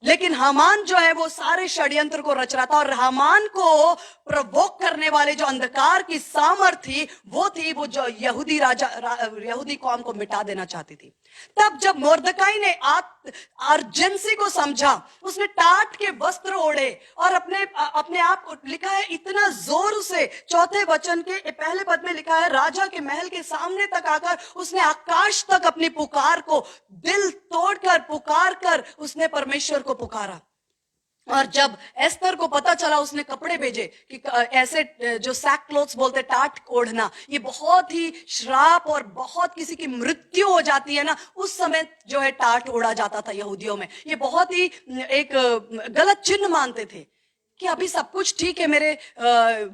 लेकिन हामान जो है वो सारे षड्यंत्र को रच रहा था। और हामान को प्रवोक करने वाले जो अंधकार की सामर्थ थी वो जो यहूदी कौम को मिटा देना चाहती थी। तब जब मोर्दकाई ने अर्जेंसी को समझा, उसने टाट के वस्त्र ओढ़े और अपने आप को लिखा है इतना जोर से, चौथे वचन के पहले पद में लिखा है, राजा के महल के सामने तक आकर उसने आकाश तक अपनी पुकार को दिल तोड़कर पुकार कर उसने परमेश्वर को पुकारा। और जब एस्तर को पता चला, उसने कपड़े भेजे कि ऐसे जो सैक क्लोथ्स बोलते, टाट ओढ़ना, ये बहुत ही श्राप और बहुत किसी की मृत्यु हो जाती है ना, उस समय जो है टाट ओढ़ा जाता था यहूदियों में। ये बहुत ही एक गलत चिन्ह मानते थे कि अभी सब कुछ ठीक है, मेरे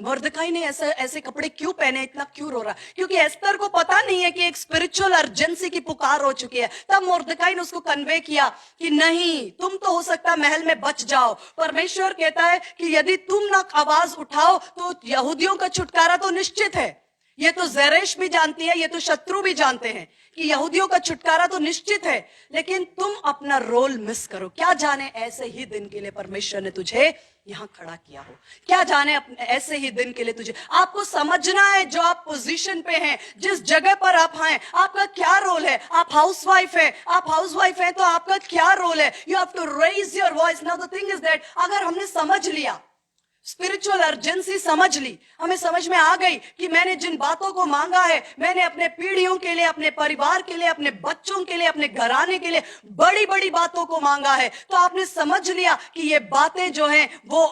मोर्दकाई ने ऐसे कपड़े क्यों पहने, इतना क्यों रो रहा। क्योंकि एस्तर को पता नहीं है कि एक स्पिरिचुअल अर्जेंसी की पुकार हो चुकी है। तब मोर्दकाई ने उसको कन्वे किया कि नहीं, तुम तो हो सकता महल में बच जाओ, परमेश्वर कहता है कि यदि तुम ना आवाज उठाओ तो यहूदियों का छुटकारा तो निश्चित है। ये तो ज़ेरेश भी जानती है, ये तो शत्रु भी जानते हैं कि यहूदियों का छुटकारा तो निश्चित है, लेकिन तुम अपना रोल मिस करो। क्या जाने ऐसे ही दिन के लिए परमेश्वर ने तुझे यहां खड़ा किया हो, क्या जाने ऐसे ही दिन के लिए तुझे। आपको समझना है जो आप पोजीशन पे हैं, जिस जगह पर आप हैं, आपका क्या रोल है। आप हाउसवाइफ हैं तो आपका क्या रोल है। You have to raise your voice. Now the thing is that अगर हमने समझ लिया, स्पिरिचुअल अर्जेंसी समझ ली, हमें समझ में आ गई कि मैंने जिन बातों को मांगा है, मैंने अपने पीढ़ियों के लिए, अपने परिवार के लिए, अपने बच्चों के लिए, अपने घराने के लिए बड़ी बड़ी बातों को मांगा है, तो आपने समझ लिया कि ये बातें जो हैं वो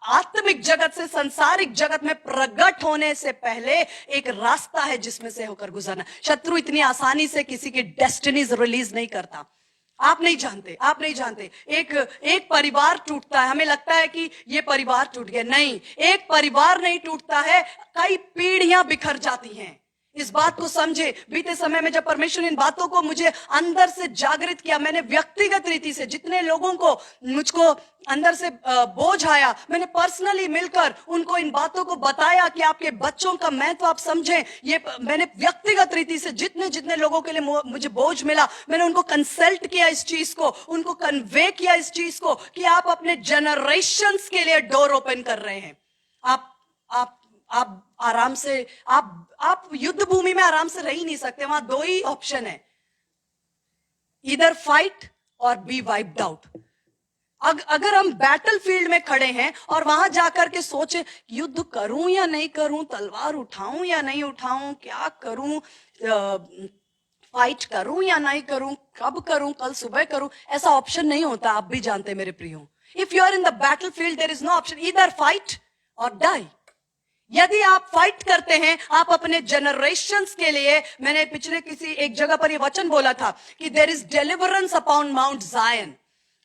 आत्मिक जगत से संसारिक जगत में प्रकट होने से पहले एक रास्ता है जिसमें से होकर गुजरना। शत्रु इतनी आसानी से किसी की डेस्टिनीज रिलीज नहीं करता। आप नहीं जानते, आप नहीं जानते। एक परिवार टूटता है, हमें लगता है कि ये परिवार टूट गया। नहीं, एक परिवार नहीं टूटता है, कई पीढ़ियां बिखर जाती हैं। इस बात को समझे। बीते समय में जब परमेश्वर इन बातों को मुझे अंदर से जागृत किया, मैंने व्यक्तिगत रीति से जितने लोगों को मुझको अंदर से बोझ आया, मैंने पर्सनली मिलकर उनको इन बातों को बताया कि आपके बच्चों का महत्व आप समझें। ये मैंने व्यक्तिगत रीति से जितने जितने लोगों के लिए मुझे बोझ मिला, मैंने उनको कंसल्ट किया इस चीज को, उनको कन्वे किया इस चीज को कि आप अपने जनरेशंस के लिए डोर ओपन कर रहे हैं। आप आराम से, आप युद्ध भूमि में आराम से रह ही नहीं सकते। वहां दो ही ऑप्शन है, इधर फाइट और बी वाइप्ड आउट। अगर हम बैटल फील्ड में खड़े हैं और वहां जाकर के सोचे युद्ध करूं या नहीं करूं, तलवार उठाऊं या नहीं उठाऊं, क्या करूं, फाइट करूं या नहीं करूं, कब करूं, कल सुबह करूं, ऐसा ऑप्शन नहीं होता। आप भी जानते मेरे प्रियो, if you are in the battle field there is no option, either fight और डाई। यदि आप फाइट करते हैं, आप अपने जनरेशंस के लिए, मैंने पिछले किसी एक जगह पर यह वचन बोला था कि there is deliverance upon Mount Zion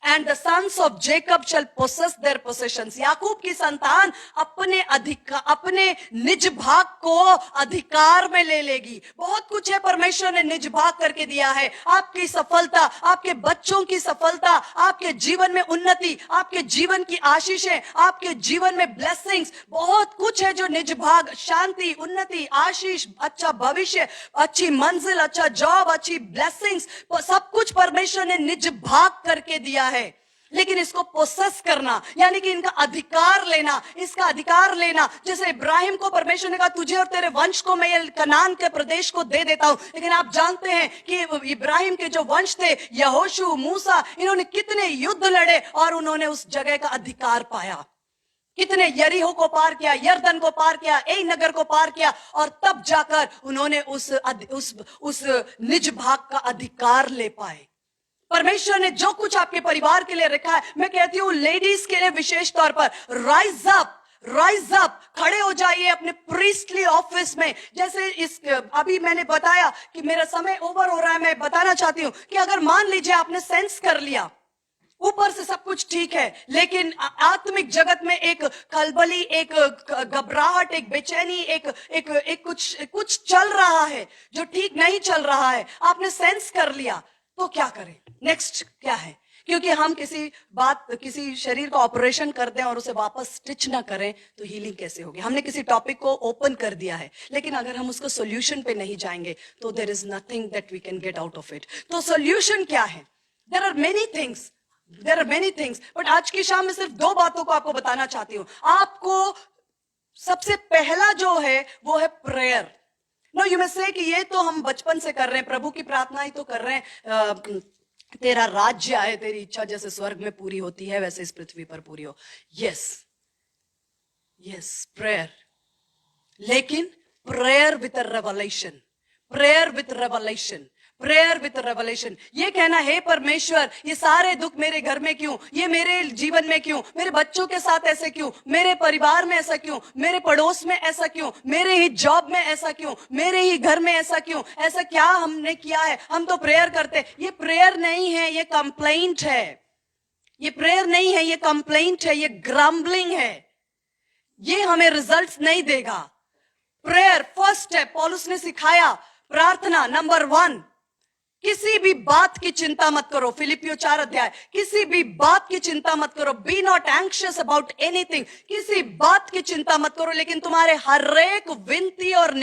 and the sons of Jacob shall possess their possessions। याकूब की संतान अपने निज भाग को अधिकार में ले लेगी। बहुत कुछ है परमेश्वर ने निज भाग करके दिया है। आपकी सफलता, आपके बच्चों की सफलता, आपके जीवन में उन्नति, आपके जीवन की आशीषें, आपके जीवन में ब्लेसिंग्स, बहुत कुछ है जो निज भाग, शांति, उन्नति, आशीष, अच्छा भविष्य, अच्छी मंजिल, अच्छा जॉब, अच्छी ब्लेसिंग्स, सब कुछ परमेश्वर ने निज भाग करके दिया है। लेकिन इसको पोसेस करना, यानी कि इनका अधिकार लेना, इसका अधिकार लेना, जैसे इब्राहिम को परमेश्वर ने कहा तुझे और तेरे वंश को मैं कनान के प्रदेश को दे देता हूं। लेकिन आप जानते हैं कि इब्राहिम के जो वंश थे, यहोशू, मूसा, इन्होंने कितने युद्ध लड़े और उन्होंने उस जगह का अधिकार पाया। कितने यरीहो को पार किया, यरदन को पार किया, ए नगर को पार किया, और तब जाकर उन्होंने उस निज भाग का अधिकार ले पाए। परमेश्वर ने जो कुछ आपके परिवार के लिए रखा है, मैं कहती हूं लेडीज के लिए विशेष तौर पर राइज अप, खड़े हो जाइए अपने प्रीस्टली ऑफिस में। जैसे अभी मैंने बताया कि मेरा समय ओवर हो रहा है, मैं बताना चाहती हूं कि अगर मान लीजिए आपने सेंस कर लिया, ऊपर से सब कुछ ठीक है, लेकिन आत्मिक जगत में एक खलबली, एक घबराहट, एक बेचैनी, एक कुछ चल रहा है जो ठीक नहीं चल रहा है, आपने सेंस कर लिया, तो क्या करें? नेक्स्ट क्या है? क्योंकि हम किसी शरीर का ऑपरेशन कर दें और उसे वापस स्टिच ना करें तो हीलिंग कैसे होगी? हमने किसी टॉपिक को ओपन कर दिया है, लेकिन अगर हम उसको सॉल्यूशन पे नहीं जाएंगे तो there is nothing that we can get out of it. तो सॉल्यूशन क्या है? There are many things, but आज की शाम में सिर्फ दो बातों को आपको बताना चाहती हूं। आपको सबसे पहला जो है वो है प्रेयर। नो यू मे से कि ये तो हम बचपन से कर रहे हैं, प्रभु की प्रार्थना ही तो कर रहे हैं, तेरा राज्य आए, तेरी इच्छा जैसे स्वर्ग में पूरी होती है वैसे इस पृथ्वी पर पूरी हो। यस प्रेयर, लेकिन prayer with revelation, prayer with revelation. ये कहना, हे परमेश्वर, ये सारे दुख मेरे घर में क्यों, ये मेरे जीवन में क्यों, मेरे बच्चों के साथ ऐसे क्यों, मेरे परिवार में ऐसा क्यों, मेरे पड़ोस में ऐसा क्यों, मेरे ही जॉब में ऐसा क्यों, मेरे ही घर में ऐसा क्यों, ऐसा क्या हमने किया है? हम तो प्रेयर करते। ये प्रेयर नहीं है, ये कंप्लेंट है। ये प्रेयर नहीं है, ये कंप्लेंट है, ये ग्रम्बलिंग है। ये हमें रिजल्ट्स नहीं देगा। प्रेयर फर्स्ट है, पौलुस ने सिखाया। प्रार्थना नंबर 1, किसी भी बात की चिंता मत करो। फिलिपियो 4 अध्याय, किसी भी बात की चिंता मत करो। Be not anxious about anything, किसी बात की चिंता मत करो, लेकिन तुम्हारे हर एक विनती और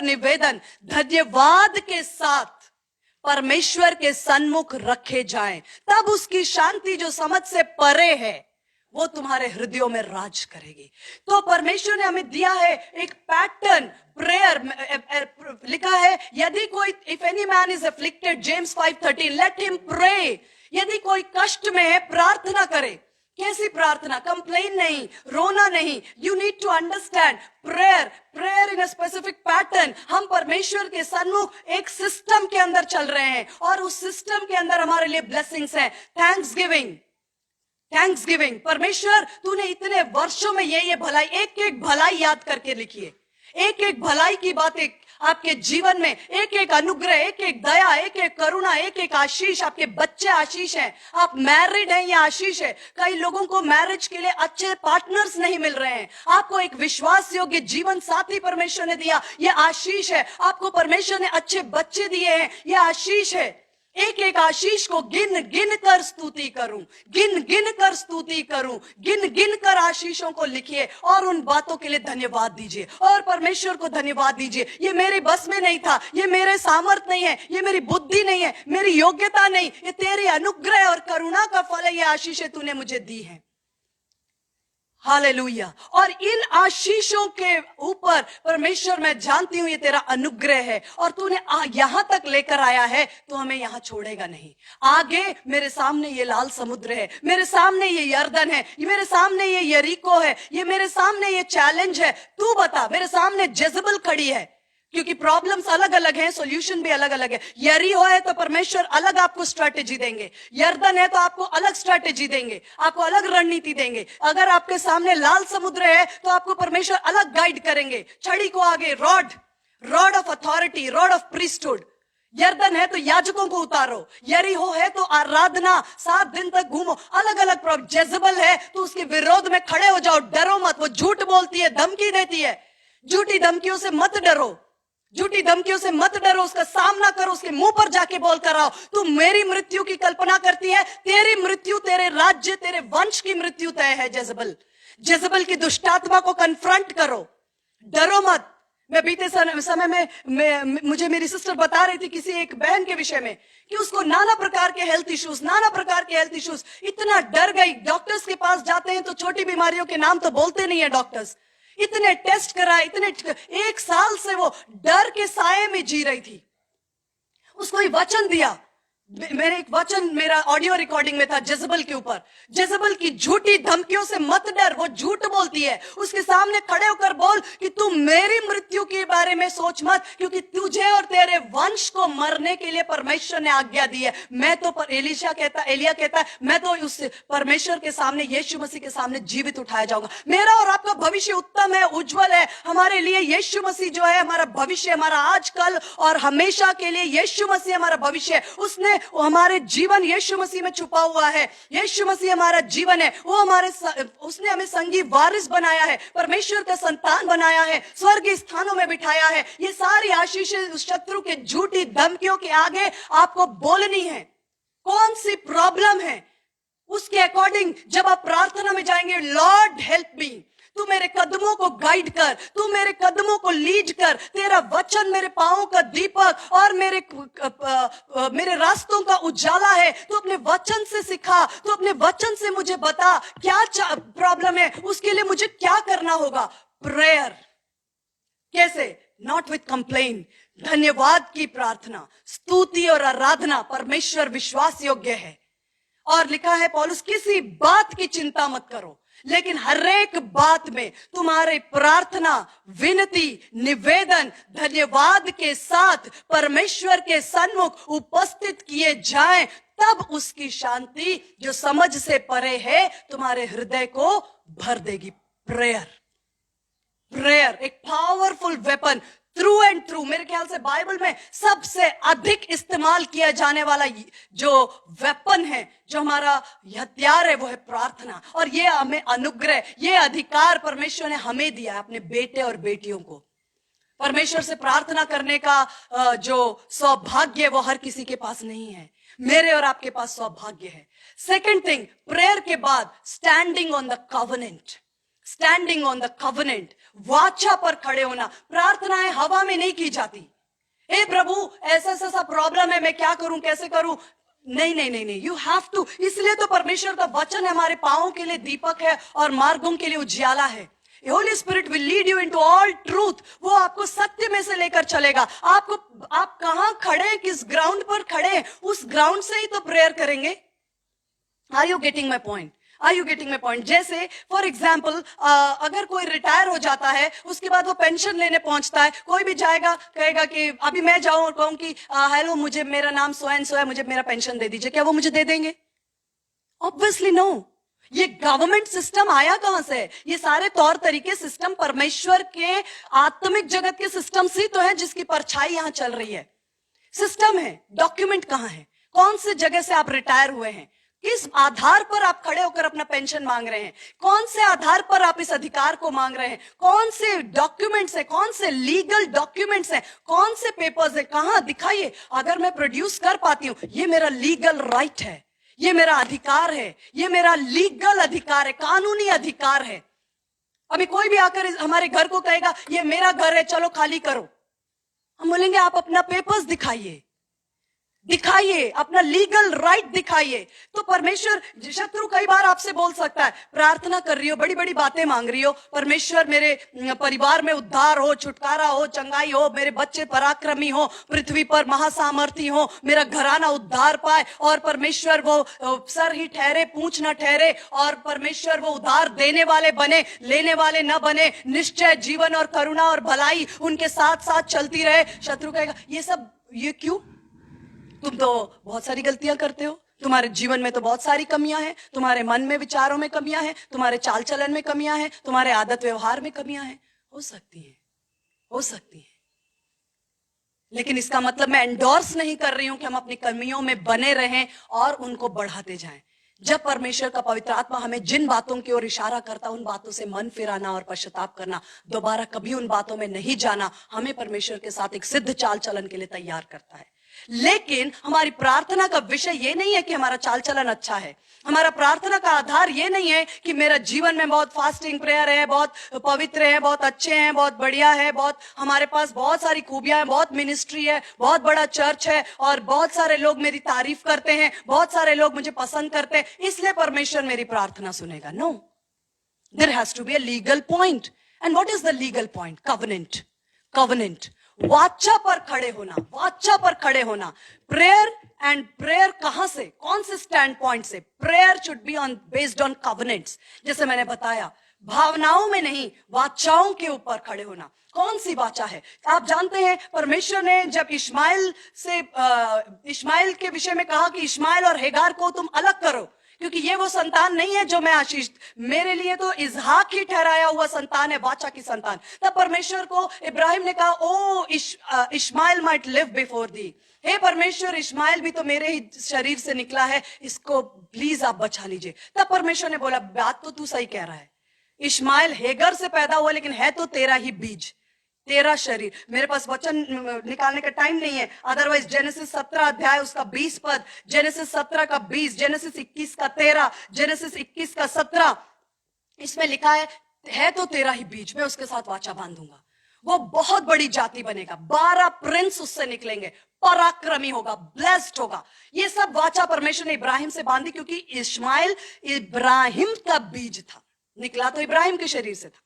निवेदन धन्यवाद के साथ परमेश्वर के सन्मुख रखे जाएं, तब उसकी शांति जो समझ से परे है वो तुम्हारे हृदयों में राज करेगी। तो परमेश्वर ने हमें दिया है एक पैटर्न। प्रेयर लिखा है, यदि कोई, if any man is afflicted, James 5:13, let him pray. यदि कोई कष्ट में है, प्रार्थना करे। कैसी प्रार्थना? कंप्लेन नहीं, रोना नहीं। You need to understand prayer in a specific pattern. हम परमेश्वर के सन्मुख एक सिस्टम के अंदर चल रहे हैं और उस सिस्टम के अंदर हमारे लिए ब्लेसिंग्स हैं। थैंक्सगिविंग। परमेश्वर, तूने इतने वर्षों में ये भलाई, एक भलाई याद करके लिखिए, एक भलाई की बातें। आपके जीवन में एक एक अनुग्रह, एक एक दया, एक एक करुणा, एक एक आशीष। आपके बच्चे आशीष हैं, आप मैरिड हैं, ये आशीष है। कई लोगों को मैरिज के लिए अच्छे पार्टनर्स नहीं मिल रहे हैं, आपको एक विश्वास योग्य जीवन साथी परमेश्वर ने दिया, ये आशीष है। आपको परमेश्वर ने अच्छे बच्चे दिए हैं, ये आशीष है। एक एक आशीष को गिन गिन कर स्तुति करूं, गिन गिन कर स्तुति करूं, गिन गिन कर आशीषों को लिखिए और उन बातों के लिए धन्यवाद दीजिए और परमेश्वर को धन्यवाद दीजिए। ये मेरे बस में नहीं था, ये मेरे सामर्थ नहीं है, ये मेरी बुद्धि नहीं है, मेरी योग्यता नहीं, ये तेरी अनुग्रह और करुणा का फल है, ये आशीषें तूने मुझे दी है। हालेलुया। और इन आशीषों के ऊपर परमेश्वर, मैं जानती हूं ये तेरा अनुग्रह है और तूने यहां तक लेकर आया है, तो हमें यहां छोड़ेगा नहीं। आगे मेरे सामने ये लाल समुद्र है, मेरे सामने ये यर्दन है, मेरे सामने ये यरीको है, ये मेरे सामने ये चैलेंज है। तू बता, मेरे सामने जेजबल खड़ी है, क्योंकि प्रॉब्लम्स अलग अलग हैं, सॉल्यूशन भी अलग अलग है। यरीहो है तो परमेश्वर अलग आपको स्ट्रैटेजी देंगे, यर्दन है तो आपको अलग स्ट्रैटेजी देंगे, आपको अलग रणनीति देंगे। अगर आपके सामने लाल समुद्र है तो आपको परमेश्वर अलग गाइड करेंगे। छड़ी को आगे rod of authority, rod of priesthood. यर्दन है तो याजकों को उतारो, यरीहो है तो आराधना, 7 दिन तक घूमो। अलग अलग प्रॉब्लम। जेजबल है तो उसके विरोध में खड़े हो जाओ, डरो मत। वो झूठ बोलती है, धमकी देती है, झूठी धमकियों से मत डरो, झूठी धमकियों से मत डरो, उसका सामना करो, उसके मुंह पर जाके बोल कर आओ, तू मेरी मृत्यु की कल्पना करती है, तेरी मृत्यु, तेरे राज्य, तेरे वंश की मृत्यु तय है। जेजबल की दुष्टात्मा को कन्फ्रंट करो, डरो मत। मैं बीते समय में मुझे मेरी सिस्टर बता रही थी किसी एक बहन के विषय में कि उसको नाना प्रकार के हेल्थ इश्यूज, इतना डर गई। डॉक्टर्स के पास जाते हैं तो छोटी बीमारियों के नाम तो बोलते नहीं है डॉक्टर्स। इतने टेस्ट कराए, 1 साल से वो डर के साये में जी रही थी। उसको ये वचन दिया, मेरे एक वचन मेरा ऑडियो रिकॉर्डिंग में था जेजबल के ऊपर। जेजबल की झूठी धमकियों से मत डर, वो झूठ बोलती है। उसके सामने खड़े होकर बोल कि तू मेरी मृत्यु के बारे में सोच मत, क्योंकि तुझे और तेरे वंश को मरने के लिए परमेश्वर ने आज्ञा दी है। मैं तो एलिया कहता है मैं तो उस परमेश्वर के सामने, यीशु मसीह के सामने जीवित उठाया जाऊंगा। मेरा और आपका भविष्य उत्तम है, उज्जवल है। हमारे लिए यीशु मसीह जो है हमारा भविष्य, हमारा आज, कल और हमेशा के लिए यीशु मसीह हमारा भविष्य है। उसने हमारे जीवन यीशु मसीह में छुपा हुआ है। यीशु मसीह हमारा जीवन है, उसने हमें संगी वारिस बनाया है, परमेश्वर का संतान बनाया है, स्वर्गीय स्थानों में बिठाया है। ये सारी आशीषें शत्रु के झूठी धमकियों के आगे आपको बोलनी है। कौन सी प्रॉब्लम है उसके अकॉर्डिंग जब आप प्रार्थना में जाएंगे, लॉर्ड हेल्प मी, तू मेरे कदमों को गाइड कर, तू मेरे कदमों को लीड कर। तेरा वचन मेरे पांवों का दीपक और मेरे रास्तों का उजाला है। तू अपने वचन से सिखा, तू अपने वचन से मुझे बता क्या प्रॉब्लम है, उसके लिए मुझे क्या करना होगा। प्रेयर कैसे? नॉट विथ कंप्लेन, धन्यवाद की प्रार्थना, स्तुति और आराधना परमेश्वर विश्वास योग्य है। और लिखा है पौलुस, किसी बात की चिंता मत करो, लेकिन हर एक बात में तुम्हारे प्रार्थना, विनती, निवेदन धन्यवाद के साथ परमेश्वर के सन्मुख उपस्थित किए जाएं, तब उसकी शांति जो समझ से परे है तुम्हारे हृदय को भर देगी। प्रेयर एक powerful weapon, through and through. मेरे ख्याल से बाइबल में सबसे अधिक इस्तेमाल किया जाने वाला जो वेपन है, जो हमारा हथियार है, वो है प्रार्थना। और ये हमें अनुग्रह, ये अधिकार परमेश्वर ने हमें दिया है, अपने बेटे और बेटियों को। परमेश्वर से प्रार्थना करने का जो सौभाग्य है वो हर किसी के पास नहीं है। मेरे और आपके पास सौभाग्य है। सेकंड थिंग, प्रेयर के बाद standing on the covenant. Standing on the covenant, वाचा पर खड़े होना। प्रार्थनाएं हवा में नहीं की जाती। हे प्रभु ऐसा प्रॉब्लम है, मैं क्या करूं, कैसे करूं? नहीं, यू हैव टू। इसलिए तो परमेश्वर का वचन हमारे पांवों के लिए दीपक है और मार्गों के लिए उजियाला है। Holi spirit will lead you into all truth. वो आपको सत्य में से लेकर चलेगा। आप कहां खड़े, किस ग्राउंड पर खड़े, उस ग्राउंड से ही तो प्रेयर करेंगे। Are you getting my point? जैसे फॉर एग्जाम्पल अगर कोई रिटायर हो जाता है, उसके बाद वो पेंशन लेने पहुंचता है, कोई भी जाएगा कहेगा कि अभी मैं जाऊं और कहूं कि हेलो, मुझे, मेरा नाम सो एंड सो है, मुझे मेरा पेंशन दे दीजिए, क्या वो मुझे दे देंगे? Obviously no. ये गवर्नमेंट सिस्टम आया कहां से है? ये सारे तौर तरीके सिस्टम परमेश्वर के आत्मिक जगत के सिस्टम से तो है, जिसकी परछाई यहां चल रही है। सिस्टम है, डॉक्यूमेंट कहां है? कौन से जगह से आप रिटायर हुए हैं? किस आधार पर आप खड़े होकर अपना पेंशन मांग रहे हैं? कौन से आधार पर आप इस अधिकार को मांग रहे हैं? कौन से डॉक्यूमेंट्स है? कौन से लीगल डॉक्यूमेंट्स है? कौन से पेपर्स है? कहां दिखाइए। अगर मैं प्रोड्यूस कर पाती हूं, ये मेरा लीगल राइट है, ये मेरा अधिकार है, ये मेरा लीगल अधिकार है, कानूनी अधिकार है। अभी कोई भी आकर हमारे घर को कहेगा ये मेरा घर है, चलो खाली करो, हम बोलेंगे आप अपना पेपर्स दिखाइए, दिखाइए, अपना लीगल राइट दिखाइए। तो परमेश्वर, शत्रु कई बार आपसे बोल सकता है, प्रार्थना कर रही हो, बड़ी बड़ी बातें मांग रही हो, परमेश्वर मेरे परिवार में उद्धार हो, छुटकारा हो, चंगाई हो, मेरे बच्चे पराक्रमी हो, पृथ्वी पर महासामर्थी हो, मेरा घराना उद्धार पाए, और परमेश्वर वो सर ही ठहरे, पूंछ न ठहरे, और परमेश्वर वो उद्धार देने वाले बने, लेने वाले न बने, निश्चय जीवन और करुणा और भलाई उनके साथ साथ चलती रहे। शत्रु कहेगा ये क्यों? तुम तो बहुत सारी गलतियां करते हो, तुम्हारे जीवन में तो बहुत सारी कमियां हैं, तुम्हारे मन में, विचारों में कमियां हैं, तुम्हारे चाल चलन में कमियां हैं, तुम्हारे आदत व्यवहार में कमियां हैं। हो सकती है, लेकिन इसका मतलब मैं एंडोर्स नहीं कर रही हूं कि हम अपनी कमियों में बने रहें और उनको बढ़ाते जाएं। जब परमेश्वर का पवित्र आत्मा हमें जिन बातों की ओर इशारा करता, उन बातों से मन फिराना और पश्चाताप करना, दोबारा कभी उन बातों में नहीं जाना, हमें परमेश्वर के साथ एक सिद्ध चाल चलन के लिए तैयार करता है। लेकिन हमारी प्रार्थना का विषय ये नहीं है कि हमारा चाल चलन अच्छा है। हमारा प्रार्थना का आधार ये नहीं है कि मेरा जीवन में बहुत फास्टिंग प्रेयर है, बहुत पवित्र है, बहुत अच्छे हैं, बहुत बढ़िया है, बहुत हमारे पास बहुत सारी खूबियां हैं, बहुत मिनिस्ट्री है, बहुत बड़ा चर्च है, और बहुत सारे लोग मेरी तारीफ करते हैं, बहुत सारे लोग मुझे पसंद करते हैं, इसलिए परमेश्वर मेरी प्रार्थना सुनेगा। No, there has to be a legal point. And what is the legal point? Covenant, वाचा पर खड़े होना, वाचा पर खड़े होना। प्रेयर कहां से, कौन से स्टैंड पॉइंट से? Prayer should be on based on covenants. जैसे मैंने बताया, भावनाओं में नहीं, वाचाओं के ऊपर खड़े होना। कौन सी वाचा है? आप जानते हैं, परमेश्वर ने जब इश्माइल के विषय में कहा कि इश्माइल और हेगार को तुम अलग करो, क्योंकि ये वो संतान नहीं है जो मैं आशीष, मेरे लिए तो इजहाक ही ठहराया हुआ संतान है, वाचा की संतान। तब परमेश्वर को इब्राहिम ने कहा, O Ishmael might live before thee. हे परमेश्वर, इश्माइल भी तो मेरे ही शरीर से निकला है, इसको प्लीज आप बचा लीजिए। तब परमेश्वर ने बोला, बात तो तू सही कह रहा है, इश्माइल हेगर से पैदा हुआ, लेकिन है तो तेरा ही बीज, तेरा शरीर। मेरे पास वचन निकालने का टाइम नहीं है, अदरवाइज जेनेसिस 17 अध्याय उसका 20 पद, जेनेसिस 17 का 20, जेनेसिस 21 का 13, जेनेसिस 21 का 17, इसमें लिखा है तो तेरा ही बीज, मैं उसके साथ वाचा बांधूंगा, वो बहुत बड़ी जाति बनेगा, 12 प्रिंस उससे निकलेंगे, पराक्रमी होगा, ब्लेस्ड होगा। ये सब वाचा परमेश्वर ने इब्राहिम से बांधी, क्योंकि इश्माइल इब्राहिम का बीज था, निकला तो इब्राहिम के शरीर से था।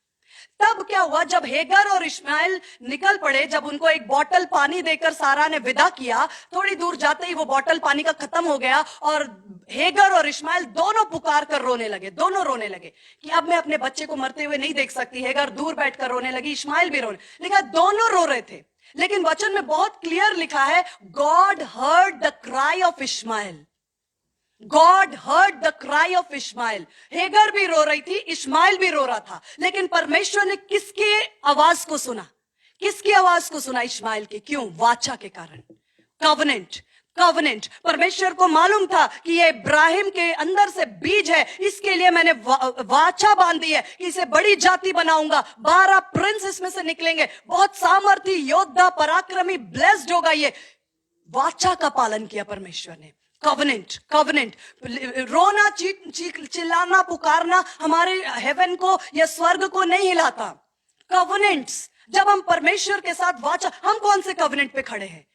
तब क्या हुआ, जब हेगर और इश्माइल निकल पड़े, जब उनको एक बोतल पानी देकर सारा ने विदा किया, थोड़ी दूर जाते ही वो बोतल पानी का खत्म हो गया, और हेगर और इश्माइल दोनों पुकार कर रोने लगे, दोनों रोने लगे कि अब मैं अपने बच्चे को मरते हुए नहीं देख सकती। हेगर दूर बैठकर रोने लगी, इश्माइल भी रोने लगा, दोनों रो रहे थे। लेकिन वचन में बहुत क्लियर लिखा है, God heard the cry of Ishmael, God heard the cry of Ishmael. हेगर भी रो रही थी, इश्माइल भी रो रहा था, लेकिन परमेश्वर ने किसकी आवाज को सुना? किसकी आवाज को सुना? इश्माइल के। क्यों? वाचा के कारण। कवेनेंट। परमेश्वर को मालूम था कि ये इब्राहिम के अंदर से बीज है, इसके लिए मैंने वाचा बांधी है कि इसे बड़ी जाति बनाऊंगा, 12 प्रिंस इसमें से निकलेंगे, बहुत सामर्थी योद्धा, पराक्रमी, ब्लेस्ड होगा ये। वाचा का पालन किया परमेश्वर ने। कवेनेंट, रोना, चिल्लाना, पुकारना हमारे हेवन को या स्वर्ग को नहीं हिलाता। कवेनेंट्स, जब हम परमेश्वर के साथ वाचा, हम कौन से कवेनेंट पे खड़े हैं?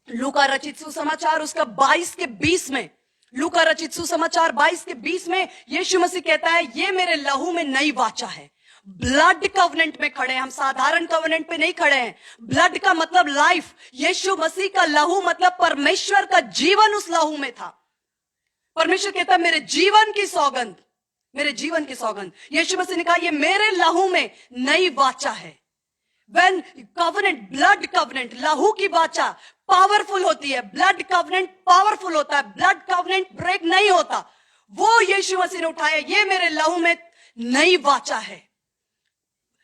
लूका रचित सुसमाचार उसका 22 के 20 में, लूका रचित सुसमाचार 22 के 20 में यीशु मसीह कहता है, ये मेरे लहू में नई वाचा है। ब्लड कवेनेंट में खड़े हैं हम, साधारण कवेनेंट पे नहीं खड़े हैं। ब्लड का मतलब लाइफ, यीशु मसीह का लहू मतलब परमेश्वर का जीवन उस लहू में था। परमेश्वर कहता है, मेरे जीवन की सौगंध, मेरे जीवन की सौगंध। यीशु मसीह ने कहा, ये मेरे लहू में नई वाचा है। When covenant, blood covenant, लहू की वाचा पावरफुल होती है, ब्लड कवेनेंट पावरफुल होता है, ब्लड कवेनेंट ब्रेक नहीं होता। वो यीशु मसीह ने उठाया। ये मेरे लहू में नई वाचा है।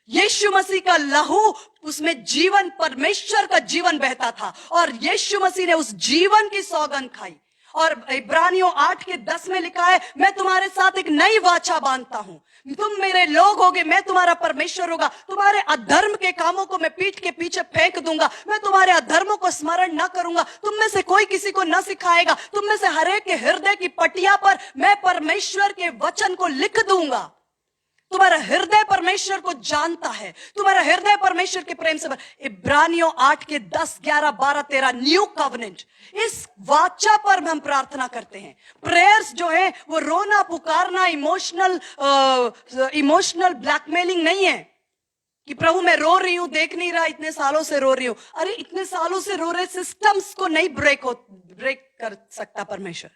यीशु मसीह का लहू, उसमें जीवन, परमेश्वर का जीवन बहता था और यीशु मसीह ने उस जीवन की सौगंध खाई। और इब्रानियों 8:10 में लिखा है, मैं तुम्हारे साथ एक नई वाचा बांधता हूं, तुम मेरे लोग होगे, मैं तुम्हारा परमेश्वर होगा, तुम्हारे अधर्म के कामों को मैं पीठ के पीछे फेंक दूंगा, मैं तुम्हारे अधर्मों को स्मरण न करूंगा, तुम में से कोई किसी को न सिखाएगा, तुम में से हरेक के हृदय की पटिया पर मैं परमेश्वर के वचन को लिख दूंगा। तुम्हारा हृदय परमेश्वर को जानता है, तुम्हारा हृदय परमेश्वर के प्रेम से इब्रानियों 8:10, 11, 12, 13 न्यू कवनेंट, इस वाचा पर हम प्रार्थना करते हैं। प्रेयर्स जो है वो रोना पुकारना, इमोशनल ब्लैकमेलिंग नहीं है कि प्रभु मैं रो रही हूं, देख नहीं रहा, इतने सालों से रो रही हूं। अरे इतने सालों से रो रहे सिस्टम्स को नहीं ब्रेक कर सकता परमेश्वर।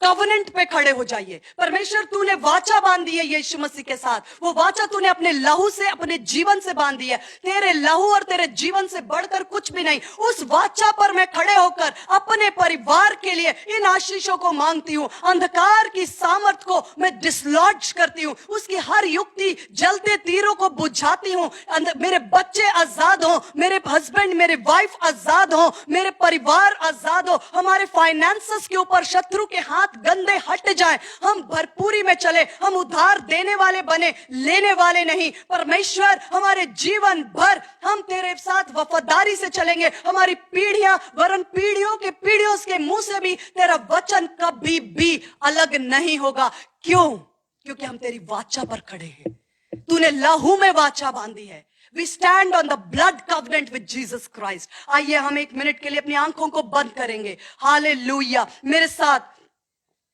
कवनेंट पे खड़े हो जाइए। परमेश्वर तूने वाचा बांधी है यीशु मसीह के साथ, वो वाचा तूने अपने लहू से, अपने जीवन से बांधी है। तेरे लहू और तेरे जीवन से बढ़कर कुछ भी नहीं। उस वाचा पर मैं खड़े होकर अपने परिवार के लिए इन आशीषों को मांगती हूं। अंधकार की सामर्थ को मैं डिसलॉज करती हूं, उसकी हर युक्ति जलते तीरों को बुझाती हूं। मेरे बच्चे आजाद हो, मेरे हस्बैंड, मेरे वाइफ आजाद हो, मेरे परिवार आजाद हो, हमारे फाइनेंसेस के ऊपर शत्रु के हाथ गंदे हट जाएं, हम भरपूरी में चले, हम उधार देने वाले बने, लेने वाले नहीं। परमेश्वर हमारे जीवन भर हम तेरे साथ वफादारी से चलेंगे। हमारी पीढ़ियां वरन पीढ़ियों के पीढ़ियों के मुंह से भी तेरा वचन कभी भी अलग नहीं होगा। क्यों? क्योंकि हम तेरी वाचा पर खड़े हैं। तूने लहू में वाचा बांधी है। We stand on the blood covenant with Jesus Christ। आइए हम 1 मिनट के लिए अपनी आंखों को बंद करेंगे। हालेलुया। मेरे साथ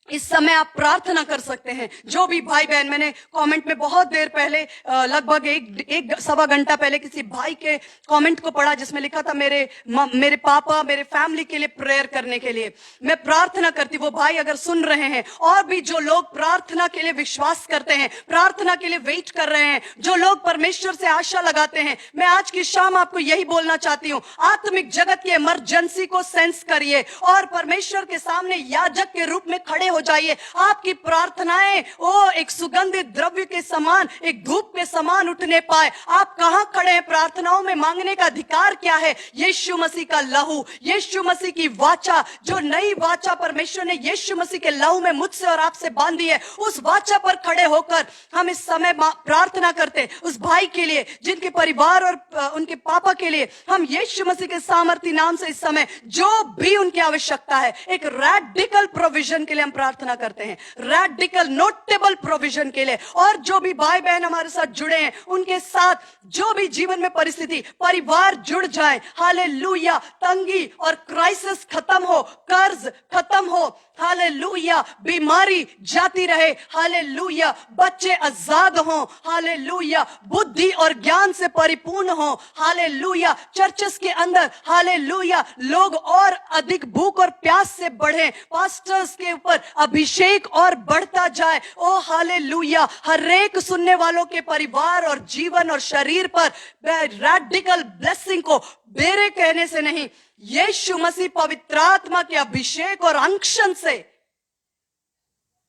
इस समय आप प्रार्थना कर सकते हैं। जो भी भाई बहन, मैंने कमेंट में बहुत देर पहले, लगभग एक सवा घंटा पहले किसी भाई के कमेंट को पढ़ा जिसमें लिखा था मेरे पापा, मेरे फैमिली के लिए प्रेयर करने के लिए मैं प्रार्थना करती। वो भाई अगर सुन रहे हैं, और भी जो लोग प्रार्थना के लिए विश्वास करते हैं, प्रार्थना के लिए वेट कर रहे हैं, जो लोग परमेश्वर से आशा लगाते हैं, मैं आज की शाम आपको यही बोलना चाहती हूँ। आत्मिक जगत की इमरजेंसी को सेंस करिए और परमेश्वर के सामने याजक के रूप में खड़े हो जाइए। आपकी प्रार्थनाएं वो एक सुगंधित द्रव्य के समान, एक धूप के समान उठने पाए। आप कहां खड़े हैं? प्रार्थनाओं में मांगने का अधिकार क्या है? यीशु मसीह का लहू, यीशु मसीह की वाचा, जो नई वाचा परमेश्वर ने यीशु मसीह के लहू में मुझसे और आपसे बांधी है, उस वाचा पर खड़े होकर हम इस समय प्रार्थना करते। उस भाई के लिए जिनके परिवार और उनके पापा के लिए हम यीशु मसीह के सामर्थी नाम से इस समय जो भी उनकी आवश्यकता है, एक रैडिकल प्रोविजन के लिए हम प्रार्थना करते हैं। रैडिकल नोटेबल प्रोविजन के लिए। और जो भी भाई बहन हमारे साथ जुड़े हैं, उनके साथ जो भी जीवन में परिस्थिति, परिवार जुड़ जाए। हालेलुया। तंगी और क्राइसिस खत्म हो, कर्ज खत्म हो, हालेलुया। बीमारी जाती रहे, हालेलुया। बच्चे आजाद हों, हालेलुया। बुद्धि और ज्ञान से परिपूर्ण हो, हालेलुया। चर्चेस के अंदर, हालेलुया, लोग और अधिक भूख और प्यास से बढ़े, पास्टर्स के ऊपर अभिषेक और बढ़ता जाए। ओ हालेलुया। हर एक सुनने वालों के परिवार और जीवन और शरीर पर रैडिकल ब्लेसिंग को मेरे कहने से नहीं, यीशु मसीह पवित्र आत्मा के अभिषेक और अंशन से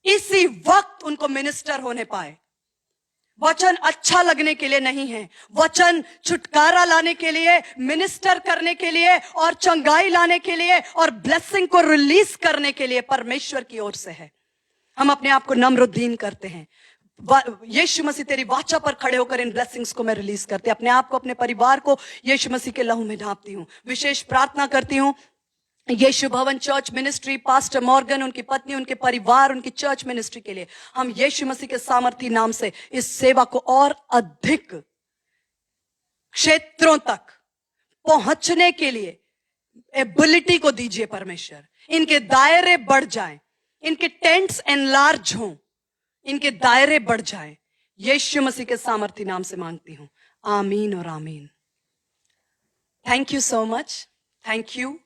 इसी वक्त उनको मिनिस्टर होने पाए। वचन अच्छा लगने के लिए नहीं है, वचन छुटकारा लाने के लिए, मिनिस्टर करने के लिए और चंगाई लाने के लिए और ब्लेसिंग को रिलीज करने के लिए परमेश्वर की ओर से है। हम अपने आप को नम्रदीन करते हैं। यीशु मसीह तेरी वाचा पर खड़े होकर इन ब्लेसिंग्स को मैं रिलीज करती हूं। अपने आप को, अपने परिवार को यीशु मसीह के लहू में ढांपती हूं। विशेष प्रार्थना करती हूं यीशु भवन चर्च मिनिस्ट्री, पास्टर मॉर्गन, उनकी पत्नी, उनके परिवार, उनकी चर्च मिनिस्ट्री के लिए। हम यीशु मसीह के सामर्थी नाम से इस सेवा को और अधिक क्षेत्रों तक पहुंचने के लिए एबिलिटी को दीजिए परमेश्वर। इनके दायरे बढ़ जाएं, इनके टेंट्स एनलार्ज हों, इनके दायरे बढ़ जाएं। यीशु मसीह के सामर्थी नाम से मांगती हूं, आमीन और आमीन। Thank you so much. Thank you.